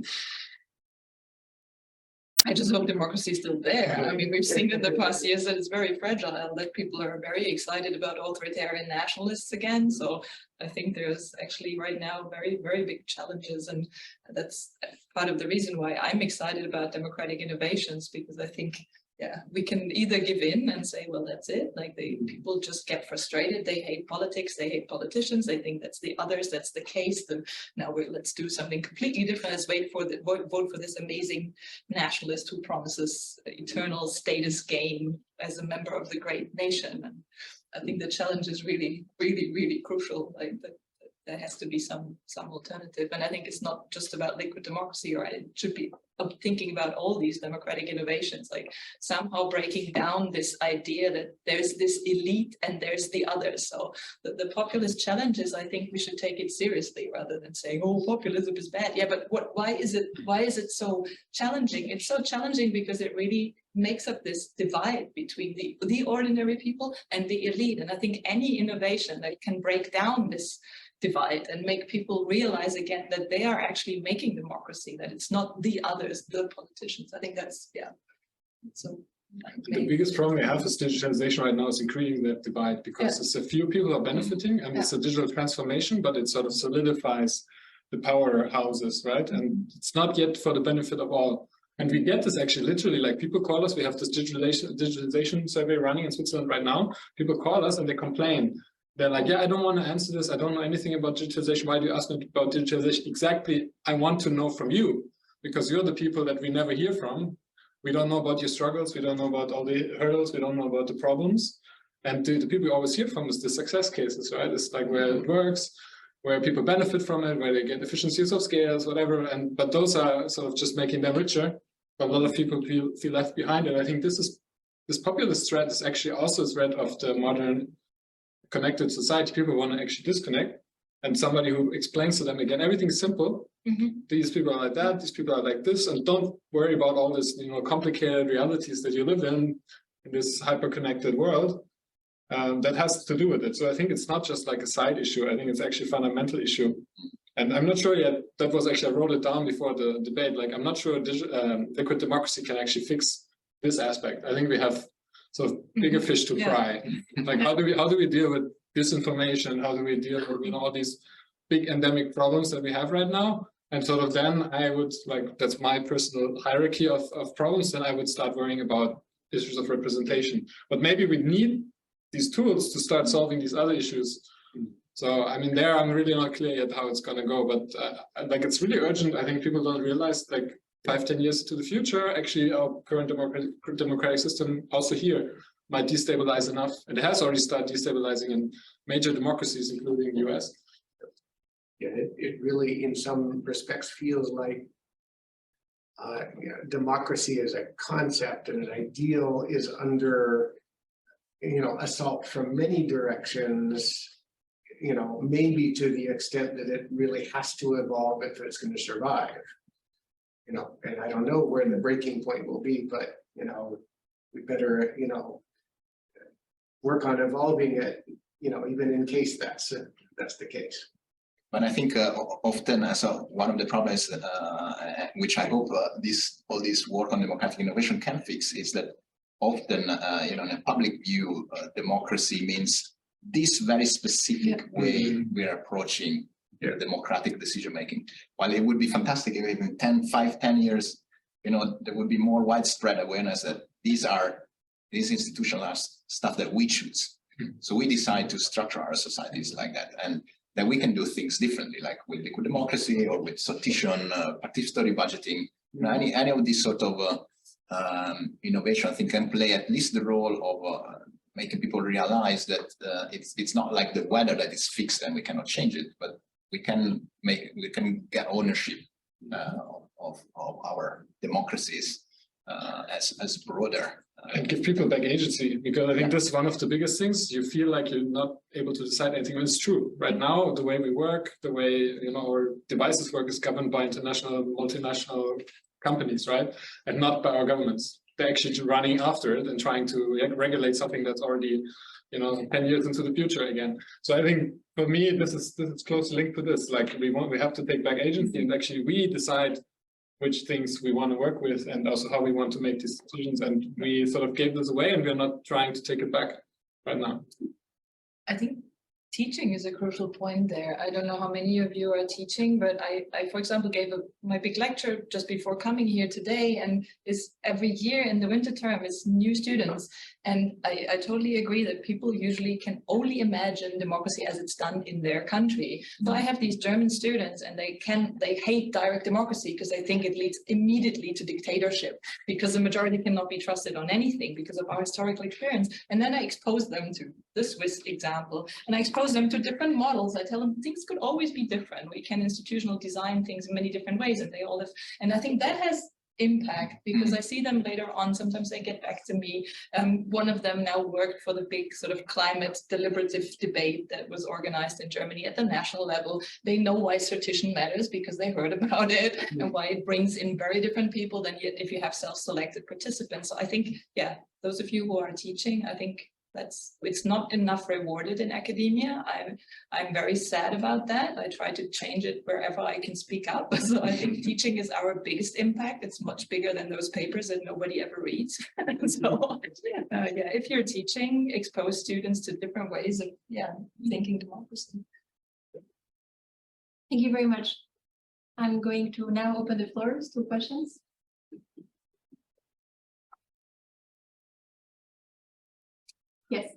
I just hope democracy is still there. I mean, we've seen in the past years that it's very fragile, that people are very excited about authoritarian nationalists again. So I think there's actually right now very, very big challenges. And that's part of the reason why I'm excited about democratic innovations, because I think, yeah, we can either give in and say, well, that's it. Like people just get frustrated. They hate politics. They hate politicians. They think that's the others. That's the case. Now let's do something completely different. Let's vote for this amazing nationalist who promises eternal status gain as a member of the great nation. And I think the challenge is really, really, really crucial. Like there has to be some alternative. And I think it's not just about liquid democracy, right? It should be thinking about all these democratic innovations, like somehow breaking down this idea that there's this elite and there's the others. So the populist challenge is, I think we should take it seriously rather than saying, oh, populism is bad. Yeah, but why is it so challenging? It's so challenging because it really makes up this divide between the ordinary people and the elite. And I think any innovation that can break down this divide and make people realize again that they are actually making democracy, that it's not the others, the politicians. I think that's, yeah. So the biggest problem we have is digitalization right now is increasing that divide, because it's a few people are benefiting, and it's a digital transformation, but it sort of solidifies the powerhouses, right? And it's not yet for the benefit of all. And we get this actually literally, like people call us, we have this digitalization survey running in Switzerland right now. People call us and they complain. They're like, yeah, I don't want to answer this. I don't know anything about digitalization. Why do you ask me about digitalization? Exactly, I want to know from you, because you're the people that we never hear from. We don't know about your struggles. We don't know about all the hurdles. We don't know about the problems. And the people we always hear from is the success cases, right? It's like where it works, where people benefit from it, where they get efficiencies of scales, whatever. But those are sort of just making them richer. But a lot of people feel left behind. And I think this populist threat is actually also a threat of the modern connected society. People want to actually disconnect, and somebody who explains to them again, everything's simple. These people are like that, these people are like this, and don't worry about all this, complicated realities that you live in this hyper-connected world. That has to do with it. So I think it's not just like a side issue. I think it's actually a fundamental issue. And I'm not sure yet, that was actually, I wrote it down before the debate, like I'm not sure liquid democracy can actually fix this aspect. I think we have sort of bigger fish to fry. Like how do we deal with disinformation? How do we deal with all these big endemic problems that we have right now? And sort of then I would, like, that's my personal hierarchy of problems, then I would start worrying about issues of representation. But maybe we need these tools to start solving these other issues. So I mean, there I'm really not clear yet how it's going to go, but like it's really urgent. I think people don't realize, like 5-10 years to the future, actually our current democratic system also here might destabilize enough, and it has already started destabilizing in major democracies, including the US. Yeah, it really, in some respects, feels like democracy as a concept and an ideal is under, assault from many directions, maybe to the extent that it really has to evolve if it's going to survive. And I don't know where the breaking point will be, but, we better, work on evolving it, even in case that's the case. But I think often, one of the problems, which I hope all this work on democratic innovation can fix, is that often, in a public view, democracy means this very specific way we're approaching democratic decision making. While it would be fantastic if in 10 years, there would be more widespread awareness that these institutional stuff that we choose. So we decide to structure our societies like that, and that we can do things differently, like with liquid democracy or with sortition, participatory budgeting. Any of these sort of innovation, I think, can play at least the role of making people realize that it's not like the weather that is fixed and we cannot change it, but we can get ownership of our democracies as broader. And give people back agency, because I think that's one of the biggest things. You feel like you're not able to decide anything when it's true. Right now, the way we work, the way our devices work is governed by international, multinational companies, right? And not by our governments. They're actually running after it and trying to regulate something that's already 10 years into the future again. So I think for me, this is closely linked to this. Like we have to take back agency and actually we decide which things we want to work with and also how we want to make these decisions. And we sort of gave this away and we're not trying to take it back right now. I think teaching is a crucial point there. I don't know how many of you are teaching, but I for example, gave my big lecture just before coming here today, and is every year in the winter term, it's new students. And I totally agree that people usually can only imagine democracy as it's done in their country. So I have these German students and they hate direct democracy because they think it leads immediately to dictatorship, because the majority cannot be trusted on anything because of our historical experience. And then I expose them to the Swiss example, and I expose them to different models. I tell them things could always be different. We can institutional design things in many different ways, and they all have, and I think that has impact because I see them later on. Sometimes they get back to me. One of them now worked for the big sort of climate deliberative debate that was organized in Germany at the national level. They know why sortition matters because they heard about it and why it brings in very different people than if you have self-selected participants. So I think, yeah, those of you who are teaching, I think it's not enough rewarded in academia. I'm very sad about that. I try to change it wherever I can speak up. So I think teaching is our biggest impact. It's much bigger than those papers that nobody ever reads. So yeah, if you're teaching, expose students to different ways of thinking democracy. Thank you very much. I'm going to now open the floors to questions. Yes,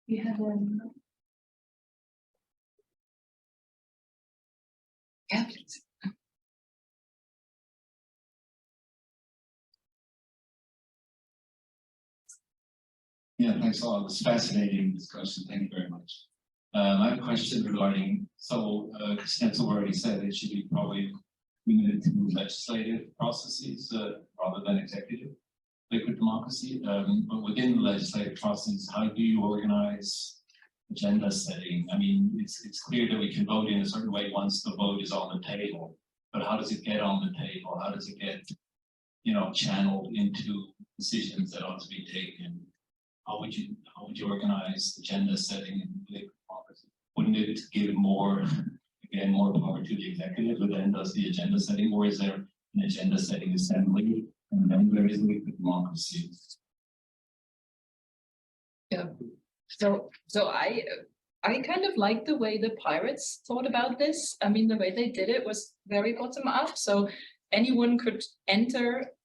you have Yeah, please. Yeah, thanks a lot. It was fascinating discussion. Thank you very much. I have a question regarding, Christina Zuber already said it should be probably limited to legislative processes rather than executive. Liquid democracy, but within the legislative process, how do you organize agenda setting? I mean, it's clear that we can vote in a certain way once the vote is on the table, but how does it get on the table? How does it get, channeled into decisions that ought to be taken? How would you organize agenda setting in liquid democracy? Wouldn't it give more power to the executive who then does the agenda setting, or is there an agenda setting assembly? And then there is liquid democracy. Yeah. So I kind of like the way the pirates thought about this. I mean, the way they did it was very bottom up. So anyone could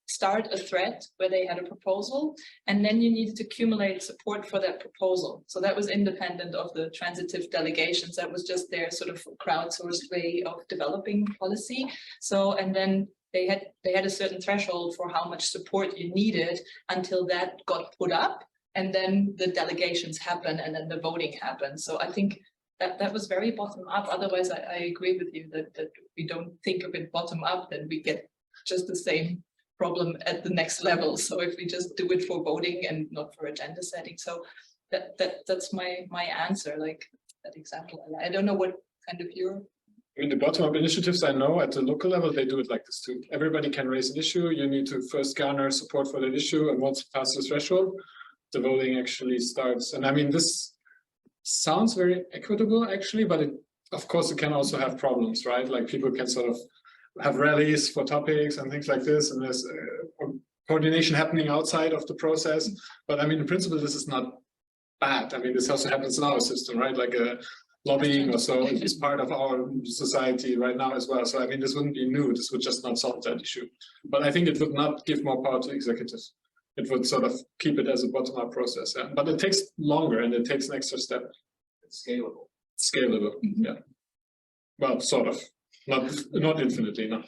start a thread where they had a proposal, and then you needed to accumulate support for that proposal. So that was independent of the transitive delegations. That was just their sort of crowdsourced way of developing policy. So, and then they had a certain threshold for how much support you needed until that got put up, and then the delegations happen and then the voting happened. So I think that was very bottom up. Otherwise, I agree with you that we don't think of it bottom up, then we get just the same problem at the next level. So if we just do it for voting and not for agenda setting, so that's my answer. Like that example. I don't know what kind of your. I mean, the bottom-up initiatives I know at the local level, they do it like this too. Everybody can raise an issue. You need to first garner support for that issue, and once it passes the threshold, the voting actually starts. And I mean, this sounds very equitable actually, but of course it can also have problems, right? Like people can sort of have rallies for topics and things like this, and there's coordination happening outside of the process. But I mean, in principle, this is not bad. I mean, this also happens in our system, right? Like lobbying or so is part of our society right now as well. So I mean, this wouldn't be new. This would just not solve that issue. But I think it would not give more power to executives. It would sort of keep it as a bottom-up process. Yeah? But it takes longer and it takes an extra step. It's scalable. Scalable, yeah. Well, sort of. Not infinitely, no.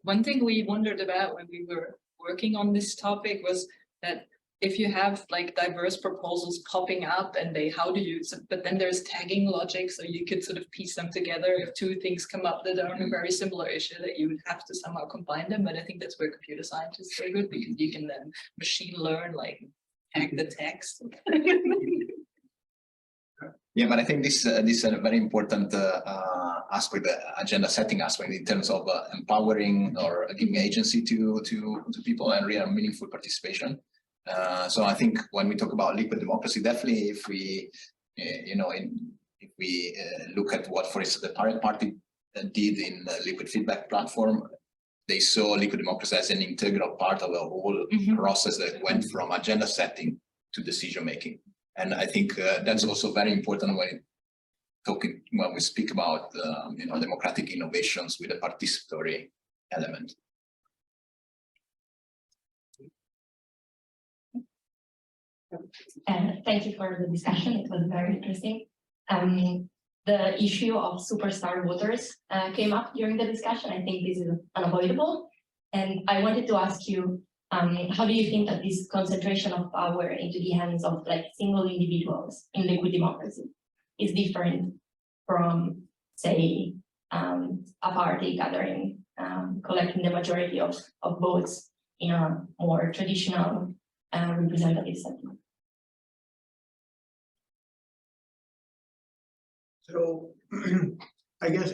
One thing we wondered about when we were working on this topic was that if you have like diverse proposals popping up and how do you, but then there's tagging logic, so you could sort of piece them together if two things come up that are on a very similar issue, that you would have to somehow combine them. But I think that's where computer scientists are good, because you can then machine learn, like tag the text. Yeah, but I think this is a very important aspect, the agenda setting aspect, in terms of empowering or giving agency to people and real meaningful participation. So I think when we talk about liquid democracy, definitely if we, if we look at what, for instance, the Pirate Party did in the liquid feedback platform, they saw liquid democracy as an integral part of the whole process that went from agenda setting to decision making. And I think that's also very important when we speak about democratic innovations with a participatory element. Thank you for the discussion. It was very interesting. The issue of superstar voters came up during the discussion. I think this is unavoidable. And I wanted to ask you, how do you think that this concentration of power into the hands of like single individuals in liquid democracy is different from, say, a party gathering, collecting the majority of votes in a more traditional representative setting? So I guess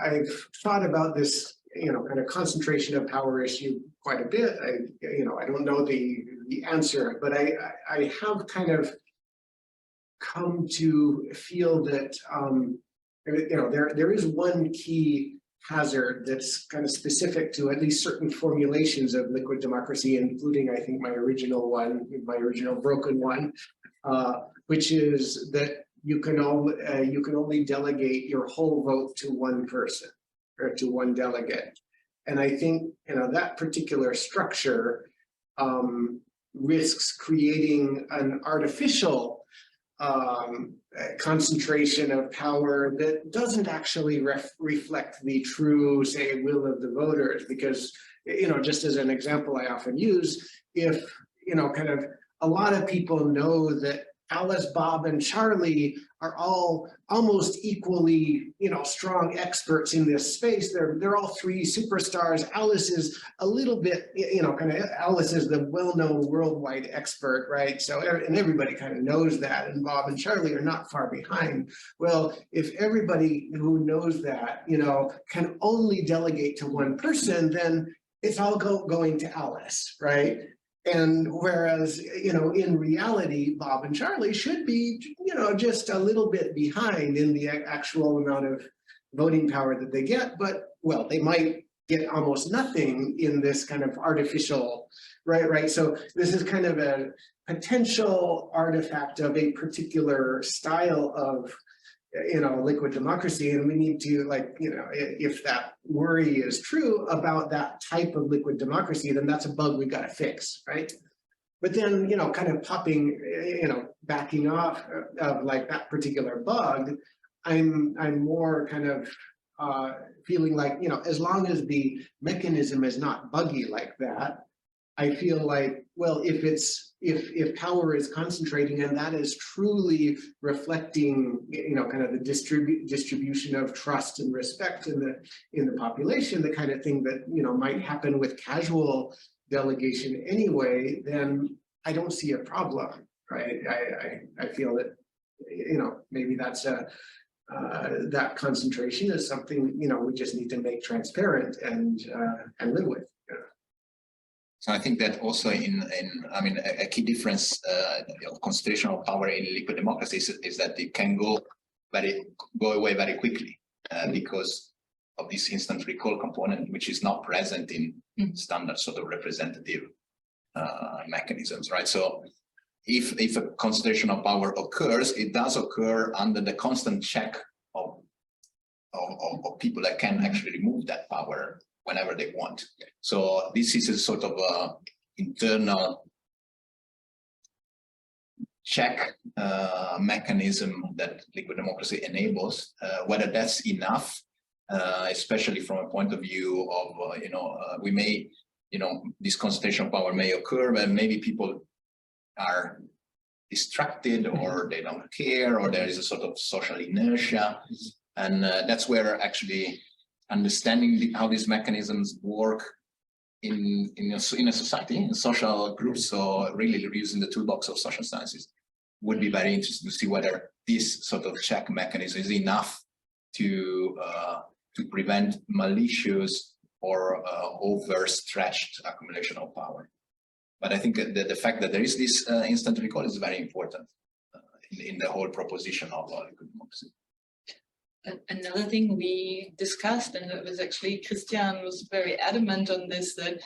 I've thought about this, kind of concentration of power issue quite a bit. I don't know the answer, but I have kind of come to feel that there is one key hazard that's kind of specific to at least certain formulations of liquid democracy, including, I think, my original broken one, which is that you can only delegate your whole vote to one person or to one delegate. And I think that particular structure risks creating an artificial concentration of power that doesn't actually reflect the true, say, will of the voters. Because, just as an example I often use, if, kind of a lot of people know that Alice, Bob, and Charlie are all almost equally, strong experts in this space. They're all three superstars. Alice is a little bit, Alice is the well-known worldwide expert, right? So, and everybody kind of knows that, and Bob and Charlie are not far behind. Well, if everybody who knows that, can only delegate to one person, then it's all going to Alice, right? And whereas, in reality, Bob and Charlie should be, just a little bit behind in the actual amount of voting power that they get, but, well, they might get almost nothing in this kind of artificial, right? So this is kind of a potential artifact of a particular style of, liquid democracy. And we need to, if that worry is true about that type of liquid democracy, then that's a bug we've got to fix, right? But then, kind of popping, backing off of like that particular bug, I'm more kind of feeling like, as long as the mechanism is not buggy like that, I feel like, well, if power is concentrating and that is truly reflecting, kind of the distribution of trust and respect in the population, the kind of thing that might happen with casual delegation anyway, then I don't see a problem, right? I feel that maybe that's that concentration is something we just need to make transparent and live with. So I think that also a key difference of concentration of power in liquid democracy is that it can go away very quickly because of this instant recall component, which is not present in standard sort of representative mechanisms, right? So if a concentration of power occurs, it does occur under the constant check of people that can actually remove that power whenever they want. So this is a sort of internal check mechanism that liquid democracy enables. Whether that's enough, especially from a point of view of we may this concentration of power may occur, but maybe people are distracted or they don't care, or there is a sort of social inertia, and that's where actually understanding how these mechanisms work in a society, in social groups, so really using the toolbox of social sciences would be very interesting to see whether this sort of check mechanism is enough to prevent malicious or overstretched accumulation of power. But I think that the fact that there is this instant recall is very important in the whole proposition of liquid democracy. Another thing we discussed, and it was actually Christian was very adamant on this, that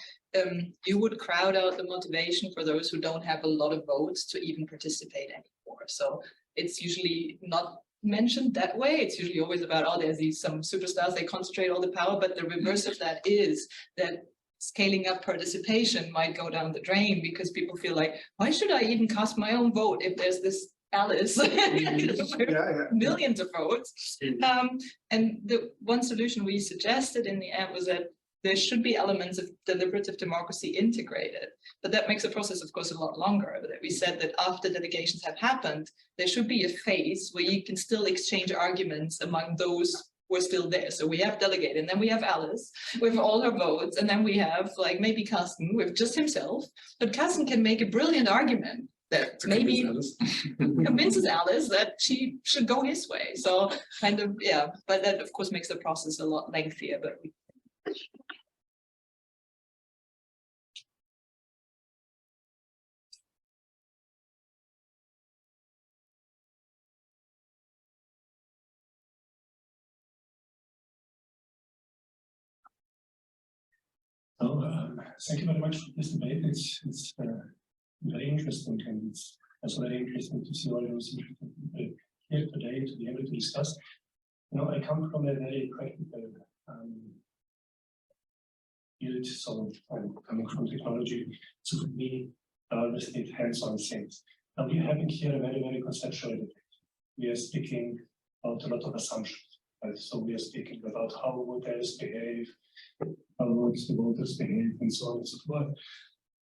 you would crowd out the motivation for those who don't have a lot of votes to even participate anymore. So it's usually not mentioned that way. It's usually always about, oh, there's some superstars, they concentrate all the power, but the reverse of that is that scaling up participation might go down the drain because people feel like, why should I even cast my own vote if there's this Alice, millions of votes. And the one solution we suggested in the end was that there should be elements of deliberative democracy integrated, but that makes the process, of course, a lot longer. That we said that after delegations have happened, there should be a phase where you can still exchange arguments among those who are still there. So we have delegate, and then we have Alice with all her votes, and then we have like maybe Karsten with just himself, but Karsten can make a brilliant argument that maybe convinces Alice that she should go his way. So kind of, yeah, but that of course makes the process a lot lengthier. But thank you very much for this debate. It's very interesting, and it's also very interesting to see all those interesting people here today to be able to discuss. I come from a very practical field, so I'm coming from technology. So for me, I always did hands-on things. Now we're having here a very, very conceptual debate. We are speaking about a lot of assumptions. Right? So we are speaking about how voters behave, how would the voters behave, and so on and so forth.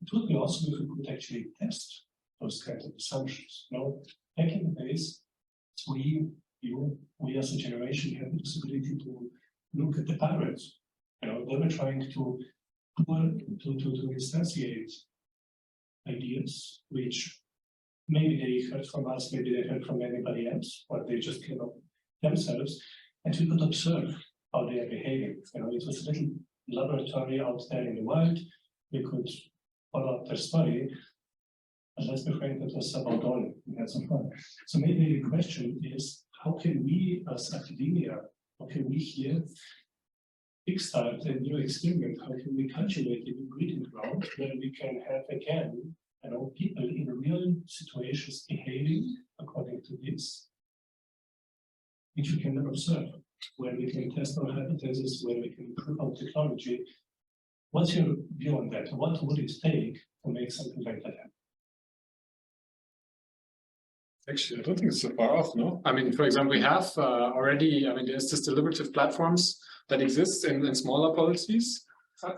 It would be awesome if we could actually test those kinds of assumptions. Back in the days, we as a generation had the possibility to look at the pirates. They were trying to instantiate ideas which maybe they heard from us, maybe they heard from anybody else, or they just came up themselves, and we could observe how they are behaving. It was a little laboratory out there in the wild. We could follow up their story. And let's be frank, that was about all. We had some fun. So maybe the question is, how can we as academia, how can we here kickstart a new experiment? How can we cultivate a new breeding ground where we can have again, people in real situations behaving according to this, which we can then observe, where we can test our hypotheses, where we can improve our technology. What's your view on that? What would it take to make something like that happen? Actually, I don't think it's so far off, no? I mean, for example, we have already, there's this deliberative platforms that exist in smaller policies.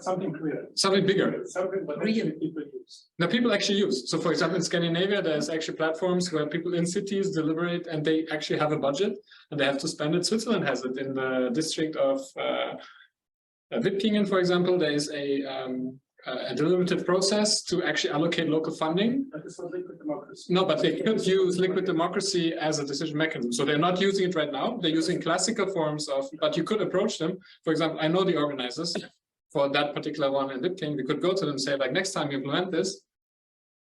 Something clear. Something bigger. Something that actually people use. Now people actually use. So for example, in Scandinavia, there's actually platforms where people in cities deliberate and they actually have a budget and they have to spend it. Switzerland has it in the district of Wittingen, for example. There is a deliberative process to actually allocate local funding. That is not liquid democracy. No, but they could use liquid democracy as a decision mechanism. So they're not using it right now. They're using classical forms of, but you could approach them. For example, I know the organizers for that particular one in Wittingen. We could go to them and say, like, next time you implement this,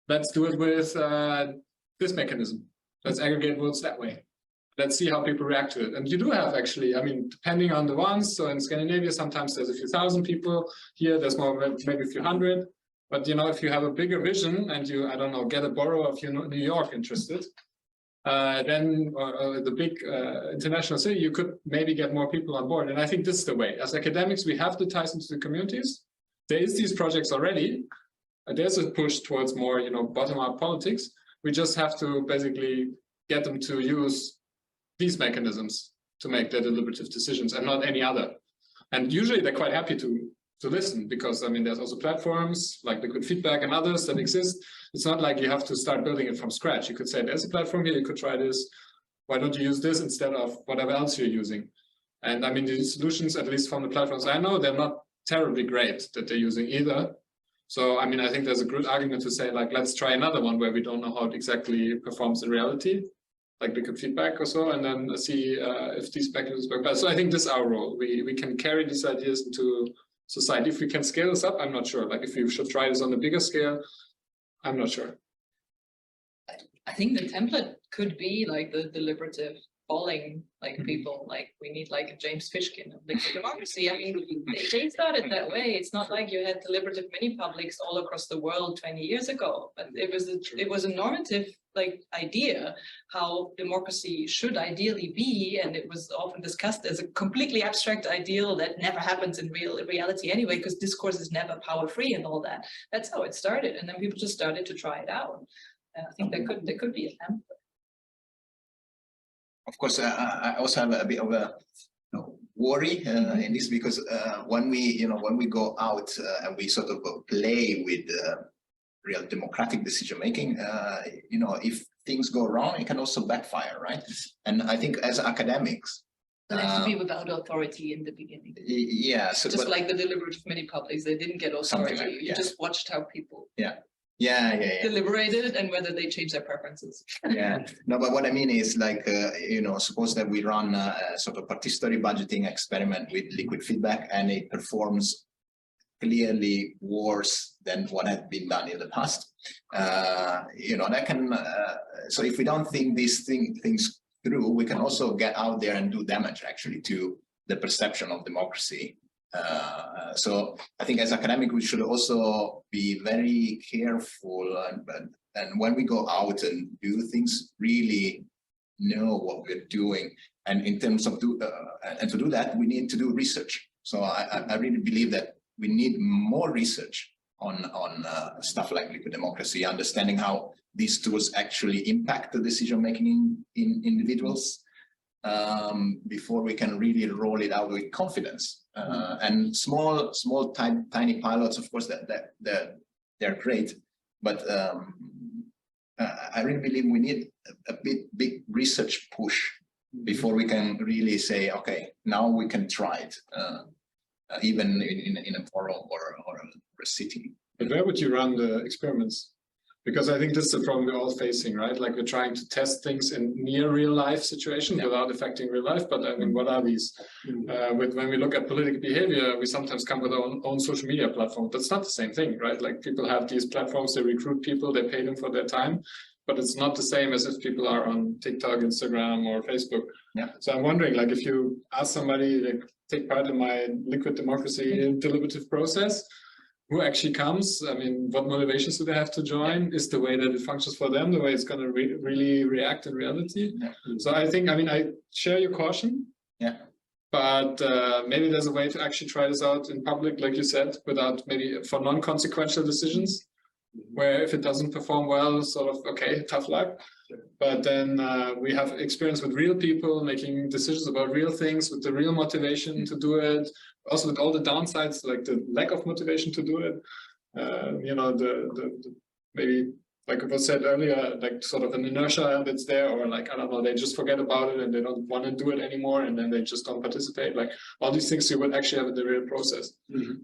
let's do it with this mechanism. Let's aggregate votes that way. Let's see how people react to it. And you do have actually, I mean, depending on the ones. So in Scandinavia, sometimes there's a few thousand people. Here, there's more, maybe a few hundred. But, you know, if you have a bigger vision and you, I don't know, get a borough of New York interested, then the big international city, you could maybe get more people on board. And I think this is the way. As academics, we have the ties into the communities. There is these projects already. There's a push towards more, you know, bottom-up politics. We just have to basically get them to use these mechanisms to make their deliberative decisions and not any other. And usually they're quite happy to listen because, I mean, there's also platforms like Liquid Feedback and others that exist. It's not like you have to start building it from scratch. You could say, there's a platform here, you could try this. Why don't you use this instead of whatever else you're using? And I mean, the solutions, at least from the platforms I know, they're not terribly great that they're using either. So, I mean, I think there's a good argument to say, like, let's try another one where we don't know how it exactly performs in reality, like Liquid Feedback or so, and then see if these mechanisms work better. So I think this is our role. We can carry these ideas into society. If we can scale this up, I'm not sure. Like if we should try this on a bigger scale, I'm not sure. I think the template could be like the deliberative polling, like people, like we need like a James Fishkin of liquid democracy. I mean, they started that way. It's not like you had deliberative mini publics all across the world 20 years ago, but it was a normative like idea how democracy should ideally be, and it was often discussed as a completely abstract ideal that never happens in reality anyway, because discourse is never power free and all that. That's how it started, and then people just started to try it out. I think there could be a template. Of course, I also have a bit of a worry in this because when we go out and we sort of play with real democratic decision making, if things go wrong, it can also backfire, right? And I think as academics, it has to be without authority in the beginning. Yeah, so just like the deliberative mini publics, they didn't get authority. Like, you just watched how people deliberated and whether they changed their preferences. No, but what I mean is like, suppose that we run a sort of participatory budgeting experiment with liquid feedback and it performs clearly worse than what had been done in the past. That can, so if we don't think these things through, we can also get out there and do damage actually to the perception of democracy. So I think as academic, we should also be very careful and when we go out and do things, really know what we're doing. And in terms of and to do that, we need to do research. So I really believe that we need more research on stuff like liquid democracy, understanding how these tools actually impact the decision making in individuals before we can really roll it out with confidence. And small, tiny pilots, of course, they're great, but I really believe we need a big research push before we can really say, okay, now we can try it, even in a borough or a city. But where would you run the experiments? Because I think this is the problem we're all facing, right? Like we're trying to test things in near real life situations without affecting real life. But I mean, what are these? When we look at political behavior, we sometimes come with our own social media platform. That's not the same thing, right? Like people have these platforms, they recruit people, they pay them for their time, but it's not the same as if people are on TikTok, Instagram, or Facebook. So I'm wondering, like, if you ask somebody, like, take part in my liquid democracy deliberative process, who actually comes? I mean, what motivations do they have to join? Is the way that it functions for them the way it's going to really react in reality? So I think, I mean, I share your caution. But maybe there's a way to actually try this out in public, like you said, without maybe for non-consequential decisions, where if it doesn't perform well, sort of, okay, tough luck. But then we have experience with real people making decisions about real things with the real motivation to do it. Also with all the downsides, like the lack of motivation to do it. You know, the maybe like it was said earlier, like sort of an inertia that's there, or like, I don't know, they just forget about it and they don't want to do it anymore, and then they just don't participate. Like all these things you would actually have in the real process.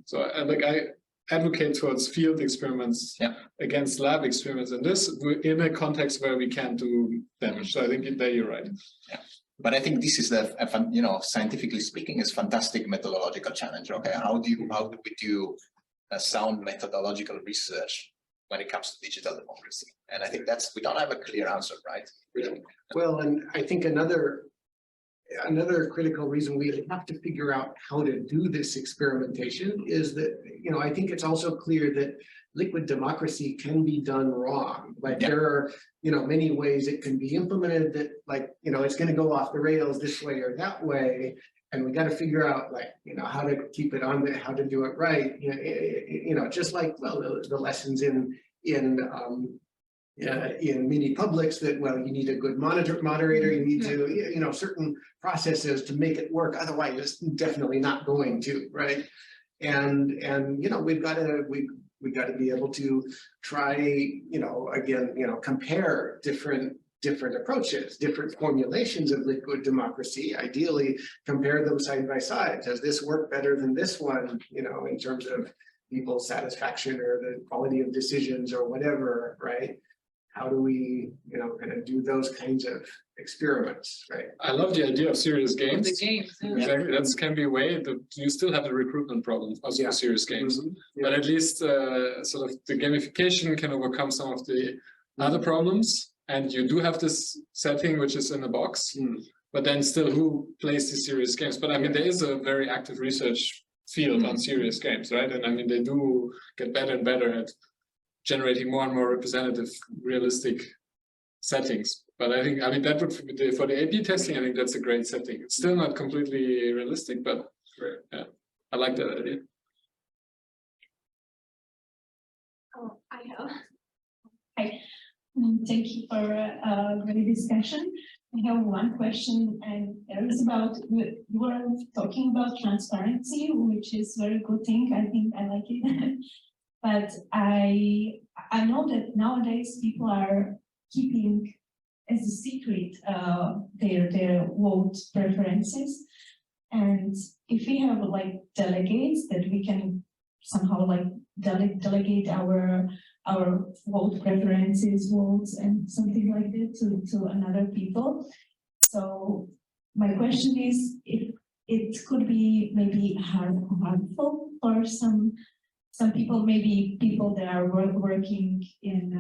So like I advocate towards field experiments against lab experiments, and this in a context where we can't do damage. So I think there you're right. Yeah. But I think this is you know, scientifically speaking, is fantastic methodological challenge. Okay, how do we do a sound methodological research when it comes to digital democracy? And I think we don't have a clear answer, right? Well, and I think another critical reason we have to figure out how to do this experimentation is that, you know, I think it's also clear that liquid democracy can be done wrong. Like there are, you know, many ways it can be implemented that, like, you know, it's going to go off the rails this way or that way. And we got to figure out, like, you know, how to keep it on, how to do it right. You know, just like, well, the lessons in mini publics that, well, you need a good moderator, you need to, you know, certain processes to make it work. Otherwise, it's definitely not going to, right? And you know, we got to be able to try, you know, again, you know, compare different approaches, different formulations of liquid democracy. Ideally, compare them side by side. Does this work better than this one, you know, in terms of people's satisfaction or the quality of decisions or whatever, right? How do we, you know, kind of do those kinds of experiments, right? I love the idea of serious games. The games, Exactly, that can be a way that you still have the recruitment problem also for serious games. But at least sort of the gamification can overcome some of the other problems. And you do have this setting which is in a box, but then still who plays these serious games? But I mean, there is a very active research field on serious games, right? And I mean, they do get better and better at generating more and more representative, realistic settings. But I think, I mean, that would, for the A/B testing, I think that's a great setting. It's still not completely realistic, but yeah, I like that idea. Oh, hi. Thank you for a great discussion. I have one question, and it is about, you were talking about transparency, which is a very good thing. I think I like it. But I know that nowadays people are keeping as a secret their vote preferences. And if we have like delegates that we can somehow like delegate our vote preferences, votes, and something like that to another people. So my question is, if it could be maybe harmful for some people, maybe people that are working in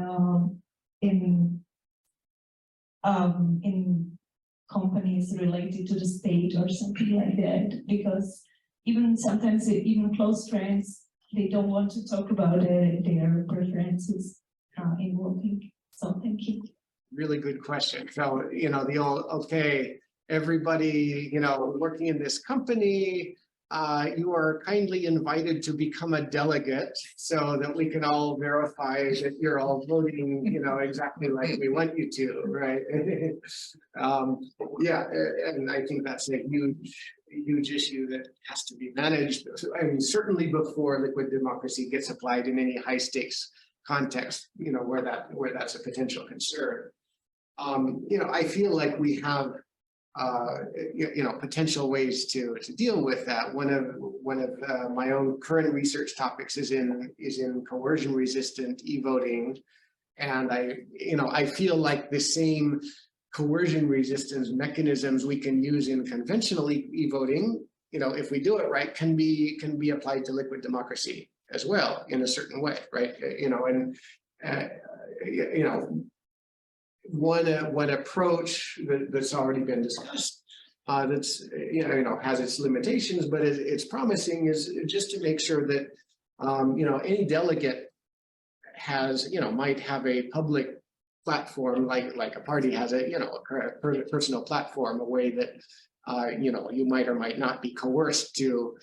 companies related to the state or something like that, because even sometimes even close friends, they don't want to talk about their preferences in voting. So thank you. Really good question. So, you know, the old, okay, everybody, you know, working in this company, you are kindly invited to become a delegate so that we can all verify that you're all voting, you know, exactly like we want you to, right? Yeah, and I think that's a huge issue that has to be managed. I mean, certainly before liquid democracy gets applied in any high stakes context, you know, where that's a potential concern. You know, I feel like we have you know, potential ways to deal with that. One of my own current research topics is in coercion resistant e-voting, and I feel like the same coercion resistance mechanisms we can use in conventional e-voting, you know, if we do it right, can be applied to liquid democracy as well in a certain way, right? You know, and you know, one approach that's already been discussed that's you know has its limitations, but it's promising, is just to make sure that you know, any delegate has, you know, might have a public platform like a party has a, you know, a personal platform, a way that you know, you might or might not be coerced to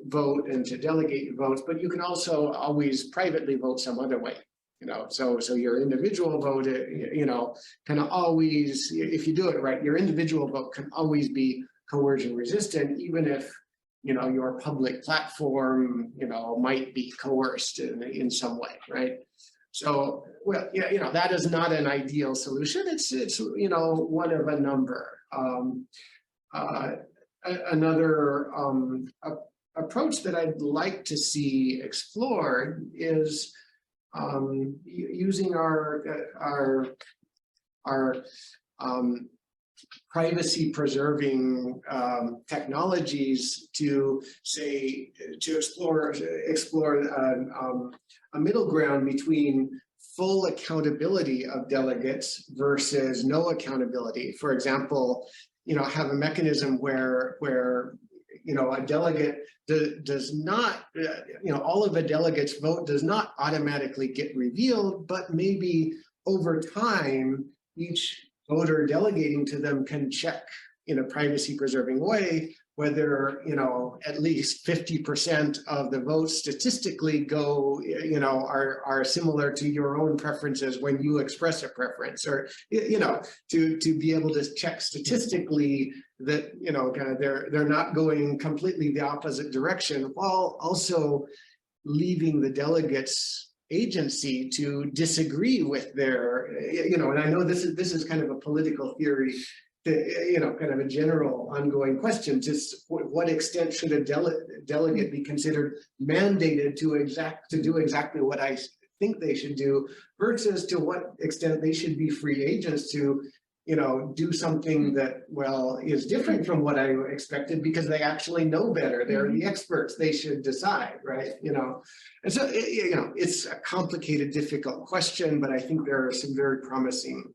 vote and to delegate your votes, but you can also always privately vote some other way. So your individual vote, can always, if you do it right, your individual vote can always be coercion resistant, even if, your public platform, might be coerced in some way, right? So, well, that is not an ideal solution. It's one of a number. Another approach that I'd like to see explored is using our privacy preserving technologies to explore a middle ground between full accountability of delegates versus no accountability. For example, have a mechanism where a delegate does not, all of a delegate's vote does not automatically get revealed, but maybe over time, each voter delegating to them can check in a privacy preserving way whether, at least 50% of the votes statistically go, are similar to your own preferences when you express a preference, or, to be able to check statistically that, kind of they're not going completely the opposite direction, while also leaving the delegates agency to disagree with their, and I know this is kind of a political theory, kind of a general ongoing question, just what extent should a delegate be considered mandated to do exactly what I think they should do, versus to what extent they should be free agents to, do something that, well, is different from what I expected because they actually know better. They're the experts. They should decide, right? And so, it's a complicated, difficult question, but I think there are some very promising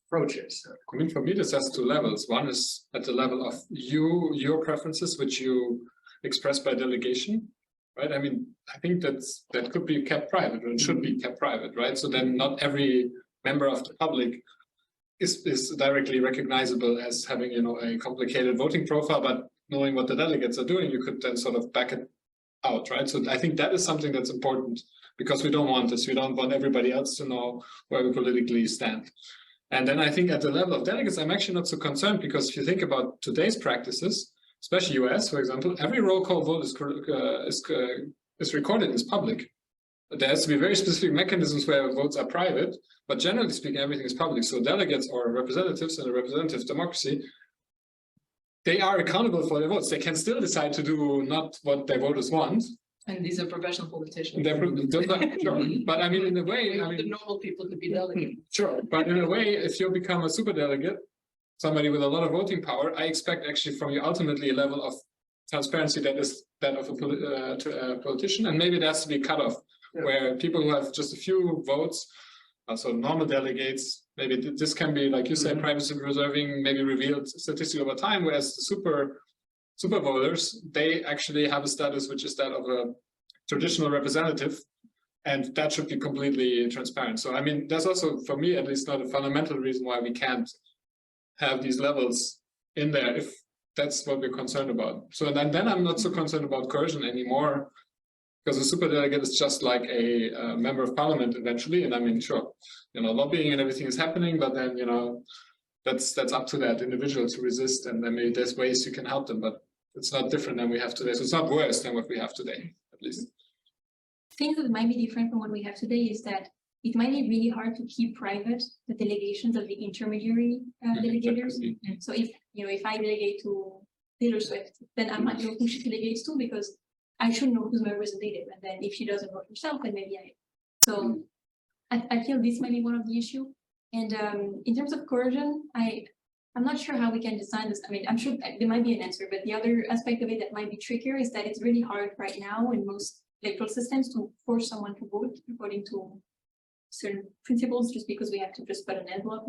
approaches. I mean, for me, this has two levels. One is at the level of your preferences, which you express by delegation, right? I mean, I think that could be kept private, or it should be kept private, right? So then not every member of the public is directly recognizable as having, a complicated voting profile, but knowing what the delegates are doing, you could then sort of back it out, right? So I think that is something that's important, because we don't want this. We don't want everybody else to know where we politically stand. And then I think at the level of delegates, I'm actually not so concerned, because if you think about today's practices, especially US, for example, every roll call vote is recorded, is public. There has to be very specific mechanisms where votes are private, but generally speaking, everything is public. So delegates or representatives in a representative democracy, they are accountable for their votes. They can still decide to do not what their voters want. And these are professional politicians. Sure. But I mean, in a way, the normal people to be delegates. Sure, but in a way, if you become a super delegate, somebody with a lot of voting power, I expect actually from you ultimately a level of transparency that is that of a politician, and maybe there has to be a cutoff, where people who have just a few votes, so normal delegates, maybe this can be, like you said, privacy preserving, maybe revealed statistically over time, whereas the super voters, they actually have a status which is that of a traditional representative, and that should be completely transparent. So I mean, that's also, for me at least, not a fundamental reason why we can't have these levels in there if that's what we're concerned about. So then I'm not so concerned about coercion anymore, because a superdelegate is just like a member of parliament eventually. And I mean, sure, lobbying and everything is happening, but then, that's up to that individual to resist. And then maybe there's ways you can help them, but it's not different than we have today. So it's not worse than what we have today, at least. Things that might be different from what we have today is that it might be really hard to keep private the delegations of the intermediary delegators. So if I delegate to Taylor Swift, then I might know who she delegates to, because I should know who's my representative. And then if she doesn't vote herself, then maybe So I feel this might be one of the issue. And in terms of coercion, I'm not sure how we can design this. I mean, I'm sure there might be an answer, but the other aspect of it that might be trickier is that it's really hard right now in most electoral systems to force someone to vote according to certain principles, just because we have to just put an envelope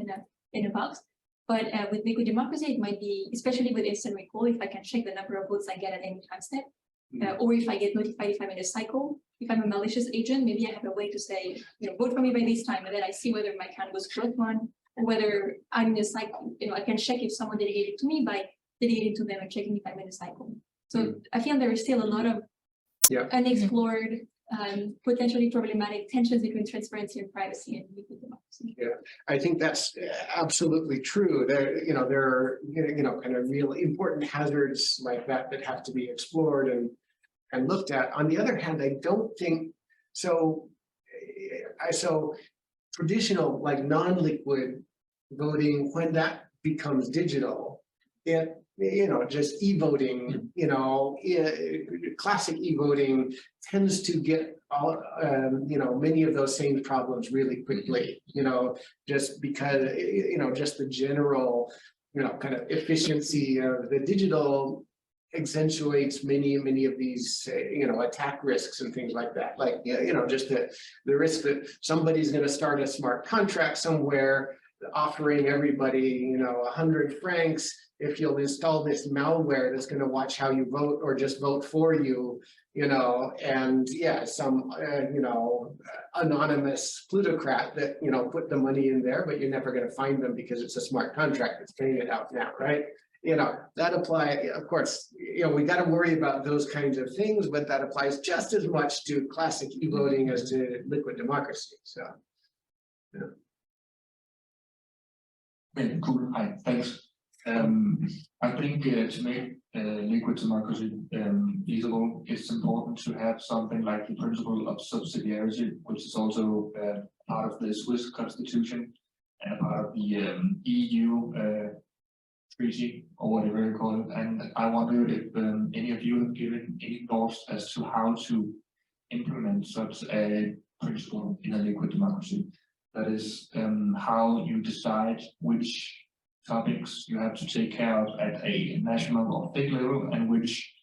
in a box. But with liquid democracy, it might be, especially with instant recall, if I can check the number of votes I get at any time step, or if I get notified if I'm in a cycle. If I'm a malicious agent, maybe I have a way to say, vote for me by this time, and then I see whether my count was correct one, or whether I'm in a cycle. I can check if someone delegated to me by delegating to them and checking if I'm in a cycle. So I feel there is still a lot of unexplored potentially problematic tensions between transparency and privacy and liquid democracy. Yeah, I think that's absolutely true. There are kind of real important hazards like that that have to be explored and looked at. On the other hand, I don't think so. So traditional, like non-liquid voting, when that becomes digital, it just e-voting, classic e-voting tends to get all, many of those same problems really quickly, just because, just the general, kind of efficiency of the digital accentuates many of these, attack risks and things like that. Like, just the risk that somebody's going to start a smart contract somewhere offering everybody, 100 francs if you'll install this malware that's going to watch how you vote or just vote for you, and yeah, some, anonymous plutocrat that, put the money in there, but you're never going to find them because it's a smart contract that's paying it out now, right? That apply, of course, we got to worry about those kinds of things, but that applies just as much to classic e-voting as to liquid democracy. So, yeah. Okay, cool. Hi, thanks. I think to make liquid democracy feasible, it's important to have something like the principle of subsidiarity, which is also part of the Swiss constitution and part of the EU treaty, or whatever you call it. And I wonder if any of you have given any thoughts as to how to implement such a principle in a liquid democracy. That is how you decide which topics you have to take care of at a national or state level and which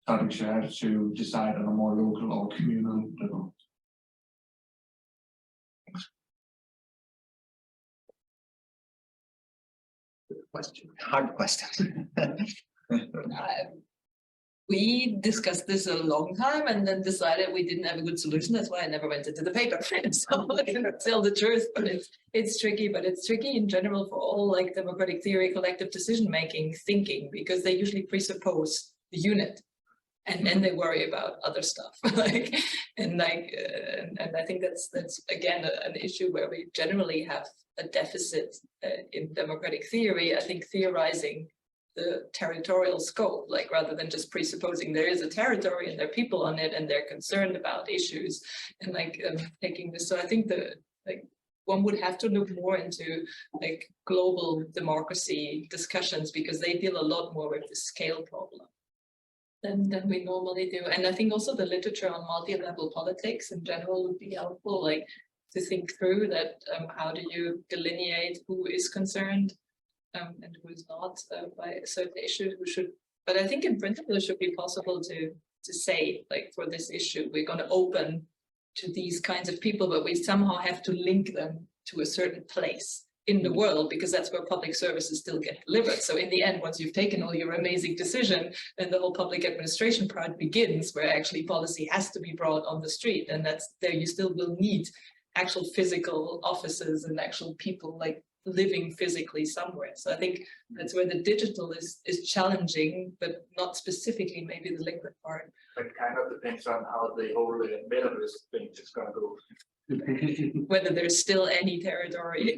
topics you have to decide on a more local or communal level. Thanks. Good question. Hard question. We discussed this a long time and then decided we didn't have a good solution. That's why I never went into the paper. So I cannot tell the truth, but it's tricky. But it's tricky in general for all like democratic theory, collective decision-making thinking, because they usually presuppose the unit and then they worry about other stuff. And I think that's again an issue where we generally have a deficit in democratic theory. I think theorizing the territorial scope, like rather than just presupposing there is a territory and there are people on it and they're concerned about issues and taking this. So I think one would have to look more into global democracy discussions because they deal a lot more with the scale problem than we normally do. And I think also the literature on multi-level politics in general would be helpful, to think through that. How do you delineate who is concerned and who is not by a certain issue? But I think in principle it should be possible to say, for this issue, we're going to open to these kinds of people, but we somehow have to link them to a certain place in the world because that's where public services still get delivered. So in the end, once you've taken all your amazing decision, then the whole public administration part begins, where actually policy has to be brought on the street, and that's there you still will need actual physical offices and actual people living physically somewhere. So I think that's where the digital is challenging, but not specifically maybe the liquid part. But kind of depends on how the whole metaverse thing is going to go. Whether there's still any territory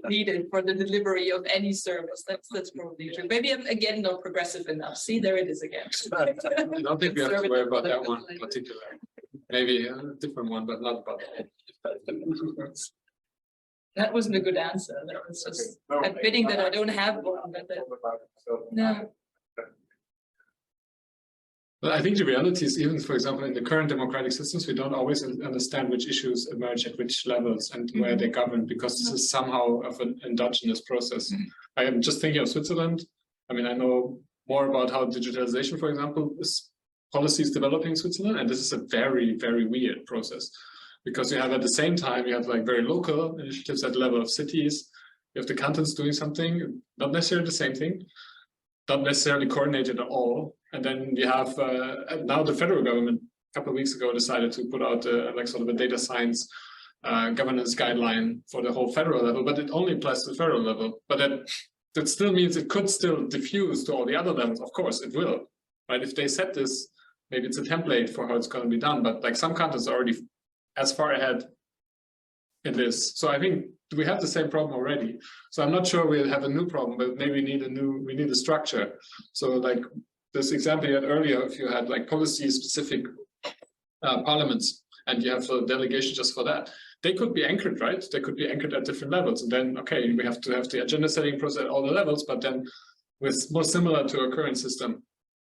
needed for the delivery of any service. That's probably true. Maybe I'm again not progressive enough. See, there it is again. I don't think we have to worry about that one in particular. Maybe a different one, but not about that. That wasn't a good answer. That was just admitting that I don't have one. No. But I think the reality is, even, for example, in the current democratic systems, we don't always understand which issues emerge at which levels and where they govern, because this is somehow of an endogenous process. I am just thinking of Switzerland. I mean, I know more about how digitalization, for example, policies developing in Switzerland, and this is a very, very weird process. Because you have at the same time, you have very local initiatives at the level of cities. You have the cantons doing something, not necessarily the same thing, not necessarily coordinated at all. And then we have now the federal government a couple of weeks ago decided to put out sort of a data science governance guideline for the whole federal level, but it only applies to the federal level. But that still means it could still diffuse to all the other levels. Of course, it will. Right? If they set this maybe it's a template for how it's going to be done, but like some countries are already as far ahead in this. So I think we have the same problem already. So I'm not sure we'll have a new problem, but maybe we need a structure. So like this example you had earlier, if you had like policy specific parliaments and you have a delegation just for that, they could be anchored, right? They could be anchored at different levels. And then, okay, we have to have the agenda setting process at all the levels, but then with more similar to our current system.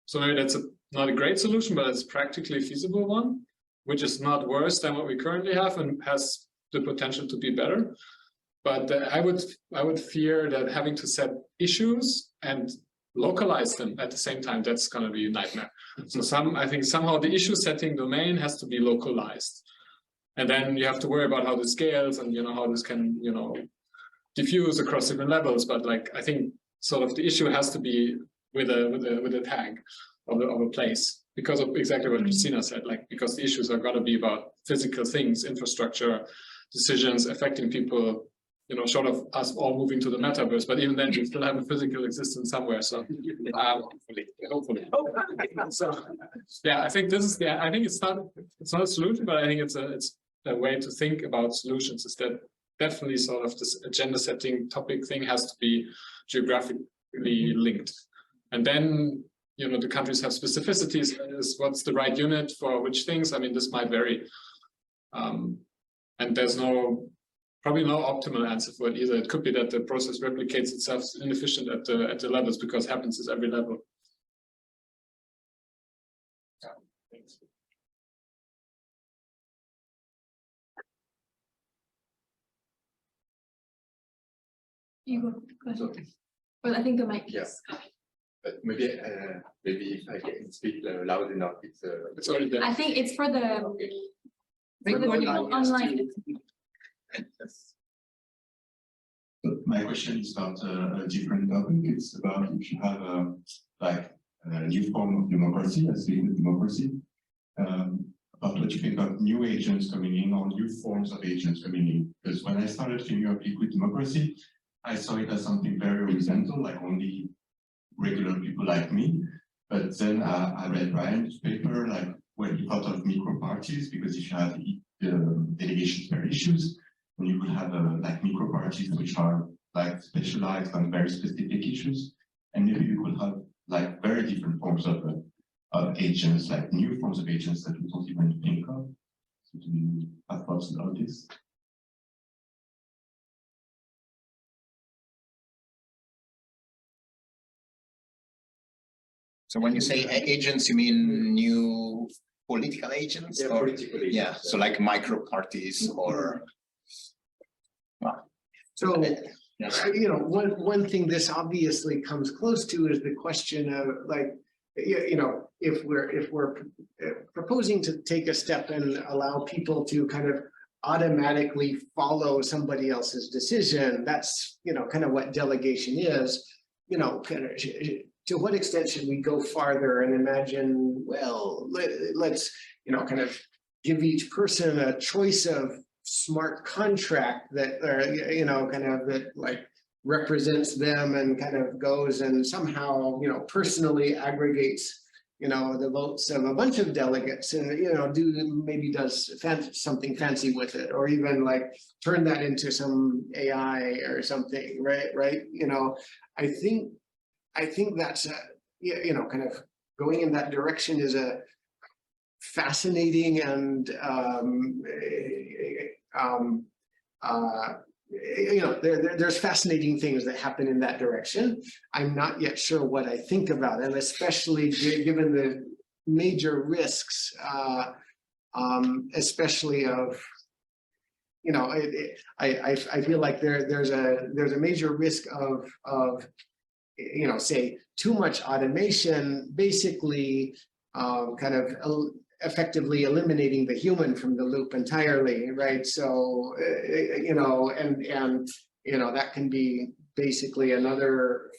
So maybe that's not a great solution, but it's practically a feasible one, which is not worse than what we currently have and has the potential to be better. But I would fear that having to set issues and localize them at the same time, that's going to be a nightmare. So I think somehow the issue setting domain has to be localized. And then you have to worry about how this scales and, you know, how this can, you know, diffuse across different levels. But like, I think sort of the issue has to be with a tag of a place, because of exactly what Cristina said, like, because the issues are going to be about physical things, infrastructure, decisions affecting people, you know, short of us all moving to the metaverse, but even then you still have a physical existence somewhere. So hopefully. So yeah, I think this is I think it's not a solution, but I think it's a way to think about solutions, is that definitely sort of this agenda setting topic thing has to be geographically linked. And then, you know, the countries have specificities, is what's the right unit for which things. I mean, this might vary. And there's probably no optimal answer for it either. It could be that the process replicates itself inefficient at the levels, because happens at every level. Yeah, thanks. You go. Well, I think the mic. Yes. But maybe if I can speak loud enough, It's already there. I think it's for the people online. Yes. My question is about a different topic. It's about if you have a new form of democracy, as in democracy, about what you think of new agents coming in or new forms of agents coming in. Because when I started thinking of liquid democracy, I saw it as something very horizontal, like only regular people like me. But then I read Bryan's paper, like when he thought of micro parties, because if you have delegations per issues, and you could have like micro parties which are like specialized on very specific issues, and maybe you could have like very different forms of agents, like new forms of agents that we don't even think of. So do you have thoughts about this? So when you say agents, you mean new political agents? Yeah, or political agents, yeah, so like micro parties or. So, you know, one thing this obviously comes close to is the question of, like, you know, if we're proposing to take a step and allow people to kind of automatically follow somebody else's decision, that's, you know, kind of what delegation is. You know, kind of, to what extent should we go farther and imagine, well, let's, you know, kind of give each person a choice of smart contract that, you know, kind of that like represents them and kind of goes and somehow, you know, personally aggregates, you know, the votes of a bunch of delegates and, you know, maybe does something fancy with it, or even like turn that into some AI or something, right? You know, I think that's you know, kind of going in that direction is a fascinating and you know, there's fascinating things that happen in that direction. I'm not yet sure what I think about it, especially given the major risks, especially of, you know, I feel like there's a major risk of you know, say too much automation, basically kind of effectively eliminating the human from the loop entirely, right? So, you know, and you know, that can be basically another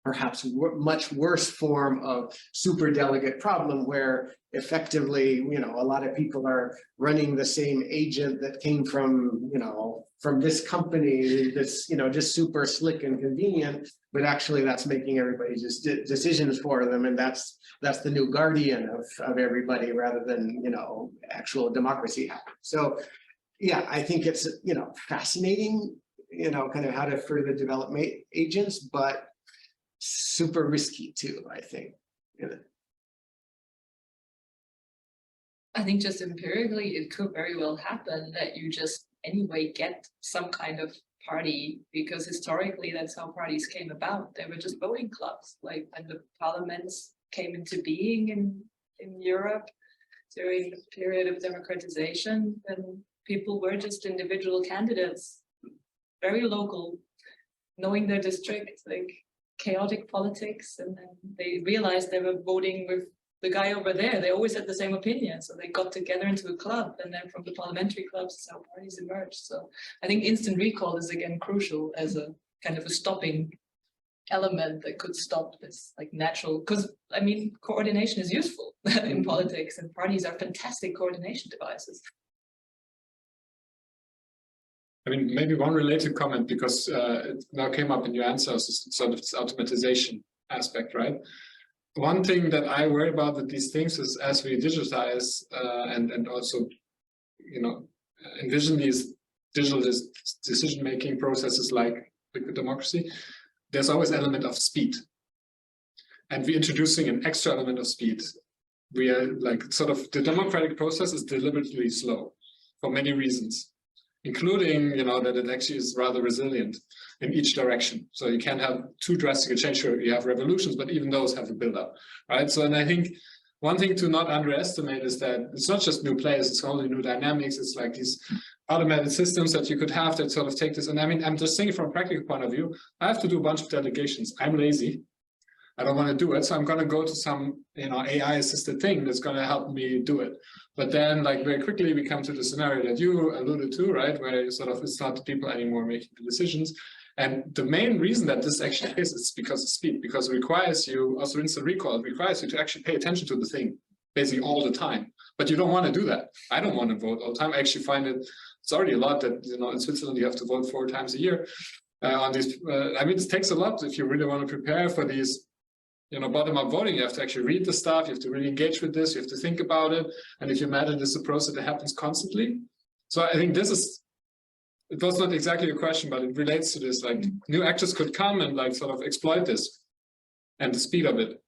perhaps much worse form of superdelegate problem where effectively, a lot of people are running the same agent that came from, from this company that's, just super slick and convenient, but actually that's making everybody just decisions for them. And that's the new guardian of everybody rather than, actual democracy. So yeah, I think it's, fascinating, kind of how to further develop agents, but super risky too, I think. I think just empirically, it could very well happen that you just anyway get some kind of party, because historically that's how parties came about. They were just voting clubs, like when the parliaments came into being in Europe during the period of democratization, and people were just individual candidates, very local, knowing their district, like chaotic politics, and then they realized they were voting with the guy over there. They always had the same opinion, so they got together into a club, and then from the parliamentary clubs, that's how parties emerged. So I think instant recall is again crucial as a kind of a stopping element that could stop this like natural, because I mean coordination is useful in politics, and parties are fantastic coordination devices. I mean, maybe one related comment, because it now came up in your answers, sort of this automatization aspect, right? One thing that I worry about with these things is as we digitize and also, envision these digital decision-making processes like liquid democracy, there's always an element of speed. And we're introducing an extra element of speed. We are like sort of, the democratic process is deliberately slow for many reasons, including, that it actually is rather resilient in each direction. So you can't have too drastic a change. Sure, you have revolutions, but even those have a build-up, right? So, and I think one thing to not underestimate is that it's not just new players, it's only new dynamics. It's like these automated systems that you could have that sort of take this. And I mean, I'm just thinking from a practical point of view, I have to do a bunch of delegations. I'm lazy. I don't want to do it. So I'm going to go to some, AI assisted thing that's going to help me do it. But then like very quickly we come to the scenario that you alluded to, right? Where sort of it's not the people anymore making the decisions. And the main reason that this actually is because of speed, because it requires you, also instant recall, it requires you to actually pay attention to the thing basically all the time. But you don't want to do that. I don't want to vote all the time. I actually find it's already a lot that, in Switzerland you have to vote 4 times a year on these. I mean, it takes a lot if you really want to prepare for these bottom-up voting. You have to actually read the stuff, you have to really engage with this, you have to think about it. And if you imagine this is a process that happens constantly. So I think it was not exactly a question, but it relates to this, like new actors could come and like sort of exploit this and the speed of it.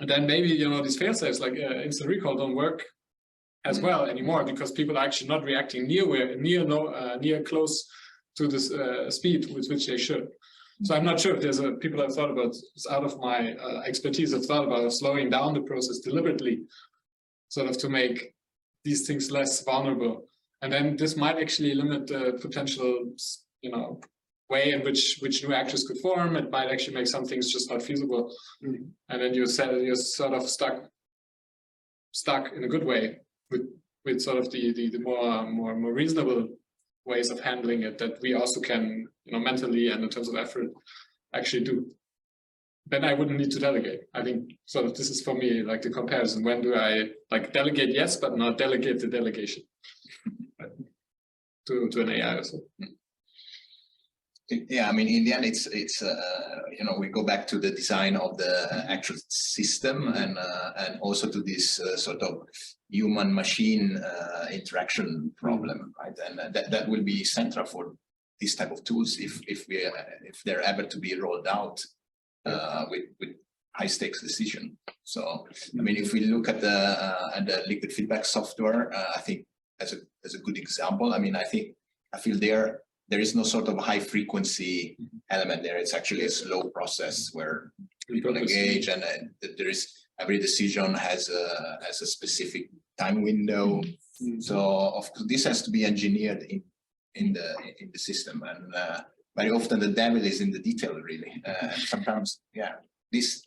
And then maybe, these fail-safes like instant recall don't work as well anymore because people are actually not reacting near close to this speed with which they should. So I'm not sure if there's people have thought about, it's out of my expertise, have thought about slowing down the process deliberately, sort of to make these things less vulnerable. And then this might actually limit the potential, way in which new actors could form. It might actually make some things just not feasible. Mm-hmm. And then you're sort of stuck in a good way with sort of the more reasonable ways of handling it that we also can, mentally and in terms of effort actually do. Then I wouldn't need to delegate. I think sort of this is for me like the comparison. When do I like delegate? Yes, but not delegate the delegation to an AI also. Yeah, I mean, in the end, it's we go back to the design of the actual system and also to this sort of human-machine interaction problem, right? And that will be central for these type of tools if they're able to be rolled out with high-stakes decision. So, I mean, if we look at the liquid feedback software, I think as a good example. I mean, I feel there is no sort of high frequency element there. It's actually a slow process where people engage, and there is every decision has a specific time window. So of course this has to be engineered in the system, and very often the devil is in the detail, really. Sometimes, yeah, this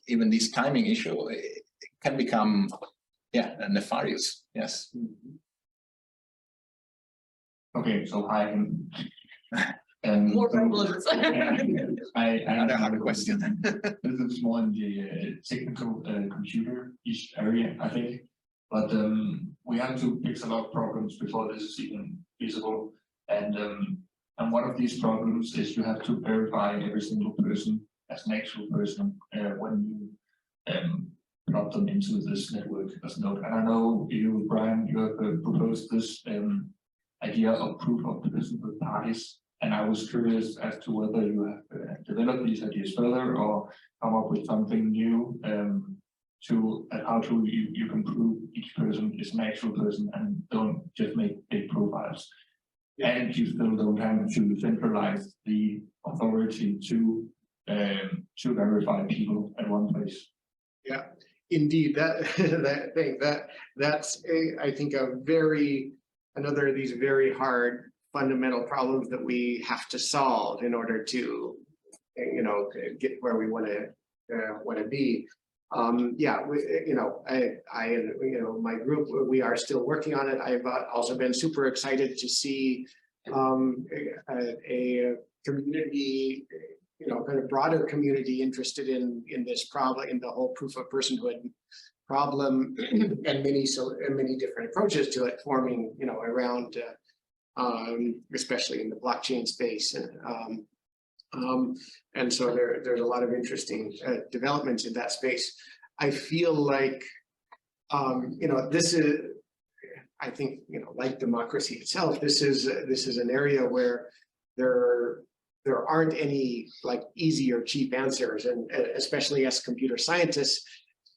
timing issue it can become nefarious. Yes. Okay, so And More so, problems. I Another hard question. This is more in the technical computer-ish area, I think. But we have to fix a lot of problems before this is even feasible. And one of these problems is you have to verify every single person as an actual person when you plug them into this network as node. And I know you, Bryan, you have proposed this idea of proof of person with parties. And I was curious as to whether you have developed these ideas further or come up with something new to how to you can prove each person is an actual person and don't just make big profiles. Yeah. And you still don't have to centralize the authority to verify people at one place. Yeah, indeed, that's I think another of these very hard fundamental problems that we have to solve in order to, get where we want to be. Yeah, I my group, we are still working on it. I've also been super excited to see a community, kind of broader community interested in this problem, in the whole proof of personhood problem, and many different approaches to it, forming, around. Especially in the blockchain space, and so there's a lot of interesting developments in that space. I feel like this is, I think, like democracy itself, this is an area where there aren't any like easy or cheap answers, and especially as computer scientists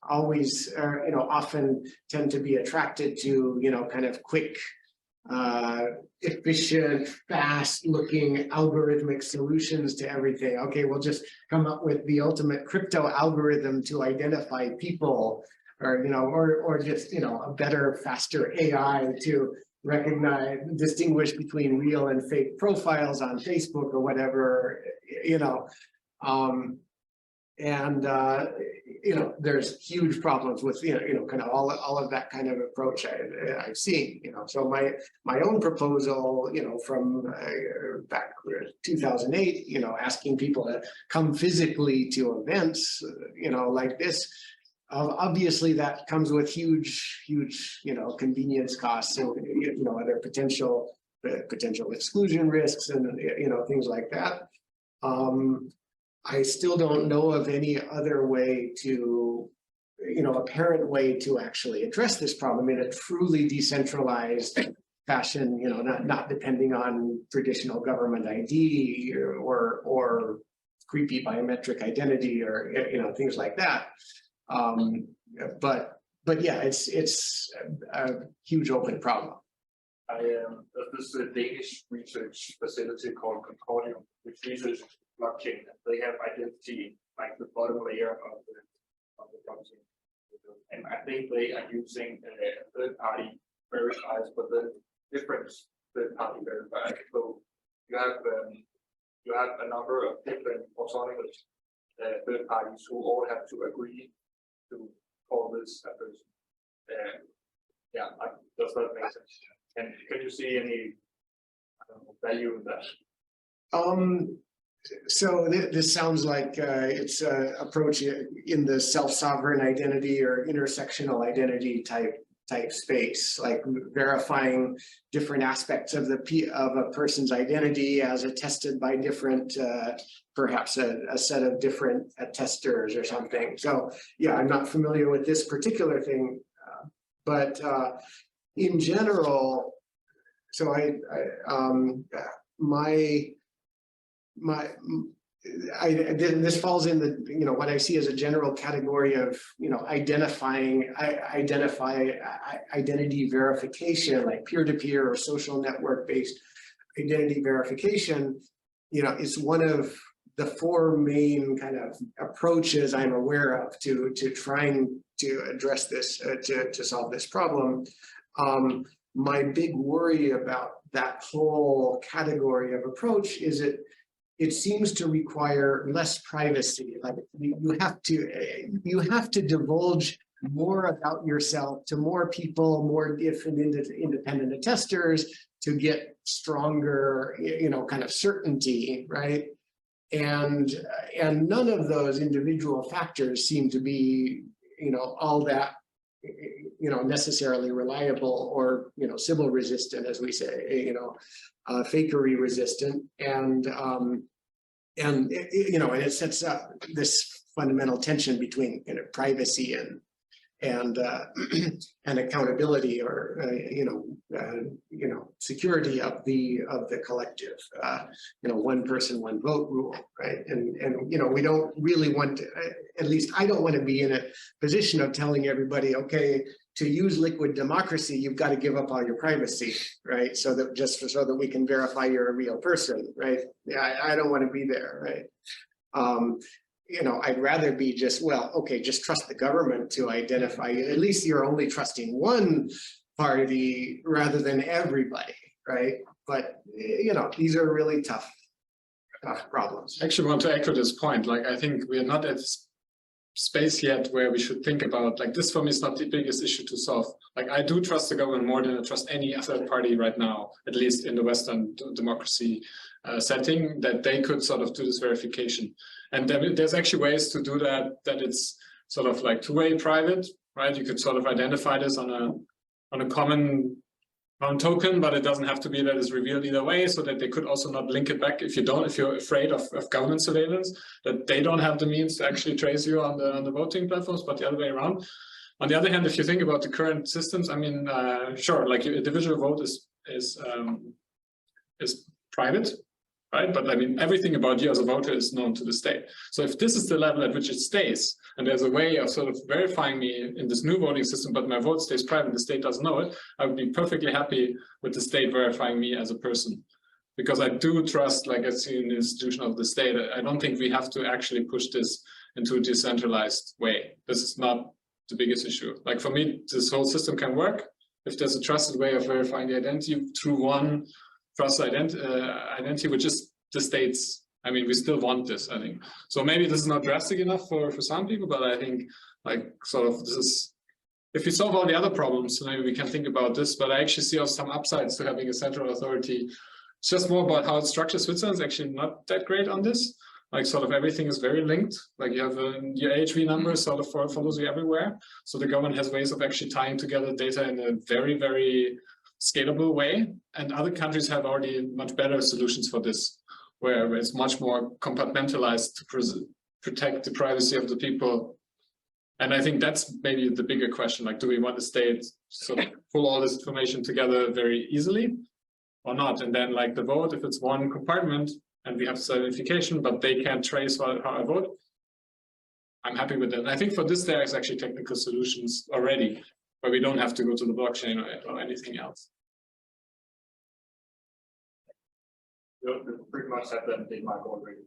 always often tend to be attracted to kind of quick, efficient, fast-looking algorithmic solutions to everything. Okay, we'll just come up with the ultimate crypto algorithm to identify people, or just a better, faster AI to distinguish between real and fake profiles on Facebook or whatever, there's huge problems with kind of all of that kind of approach I've seen. So my own proposal, from back 2008, asking people to come physically to events, like this. Obviously, that comes with huge, convenience costs and other potential exclusion risks and things like that. I still don't know of any other way to, apparent way to actually address this problem in a truly decentralized fashion, not depending on traditional government ID or creepy biometric identity or, things like that. But yeah, it's a huge open problem. There's a Danish research facility called Concordium, which researches blockchain. They have identity like the bottom layer of the blockchain, and I think they are using third-party verifiers, but the difference third-party verifiers. So you have a number of different autonomous third parties who all have to agree to call this a person. Yeah, does that make sense? And can you see any value in that? So this sounds like it's an approach in the self-sovereign identity or intersectional identity type space, like verifying different aspects of a person's identity as attested by different, perhaps a set of different attesters or something. So yeah, I'm not familiar with this particular thing, but in general, so this falls in the what I see as a general category of identity verification, like peer-to-peer or social network-based identity verification. It's one of the four main kind of approaches I'm aware of to trying to address this, to solve this problem. My big worry about that whole category of approach is it seems to require less privacy. Like you have to divulge more about yourself to more people, more different independent attesters, to get stronger, kind of certainty, right? And none of those individual factors seem to be, all that, necessarily reliable or, Sybil resistant, as we say, fakery resistant. And it sets up this fundamental tension between privacy and accountability, or security of the collective, one person, one vote rule, right? And we don't really want to, at least I don't want to be in a position of telling everybody, okay, to use liquid democracy, you've got to give up all your privacy, right? So that we can verify you're a real person, right? Yeah, I don't want to be there, right? I'd rather be just trust the government to identify you. At least you're only trusting one party rather than everybody, right? But, these are really tough problems. I actually want to echo this point. Like, I think we are not at space yet where we should think about, like, this for me is not the biggest issue to solve. Like, I do trust the government more than I trust any other party right now, at least in the Western democracy setting, that they could sort of do this verification. And there's actually ways to do that it's sort of like two-way private, right? You could sort of identify this on a common token, but it doesn't have to be that it's revealed either way, so that they could also not link it back if you're afraid of government surveillance, that they don't have the means to actually trace you on the voting platforms, but the other way around. On the other hand, if you think about the current systems, I mean, sure, like a individual vote is private, right? But I mean, everything about you as a voter is known to the state. So if this is the level at which it stays, and there's a way of sort of verifying me in this new voting system, but my vote stays private, the state doesn't know it, I would be perfectly happy with the state verifying me as a person. Because I do trust, like, as an institution of the state, I don't think we have to actually push this into a decentralized way. This is not the biggest issue. Like, for me, this whole system can work if there's a trusted way of verifying the identity through one trusted identity, which is the state's. I mean, we still want this, I think. So maybe this is not drastic enough for some people, but I think, like, sort of, this is, if we solve all the other problems, maybe we can think about this, but I actually see also some upsides to having a central authority. It's just more about how it's structured. Switzerland is actually not that great on this. Like, sort of everything is very linked. Like, you have your HV number sort of follows you everywhere. So the government has ways of actually tying together data in a very, very scalable way. And other countries have already much better solutions for this, where it's much more compartmentalized to protect the privacy of the people. And I think that's maybe the bigger question, like, do we want the state sort of pull all this information together very easily or not? And then, like, the vote, if it's one compartment and we have certification, but they can't trace how I vote, I'm happy with that. And I think for this, there is actually technical solutions already, where we don't have to go to the blockchain or anything else. Pretty much have that in my already.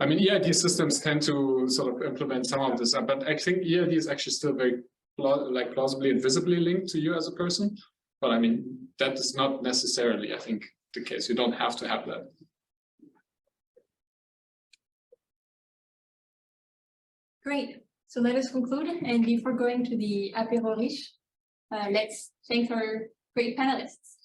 I mean, EID systems tend to sort of implement some of this, but I think EID is actually still very plausibly and visibly linked to you as a person. But I mean, that is not necessarily, I think, the case. You don't have to have that. Great. So let us conclude. And before going to the apéro riche, let's thank our great panelists.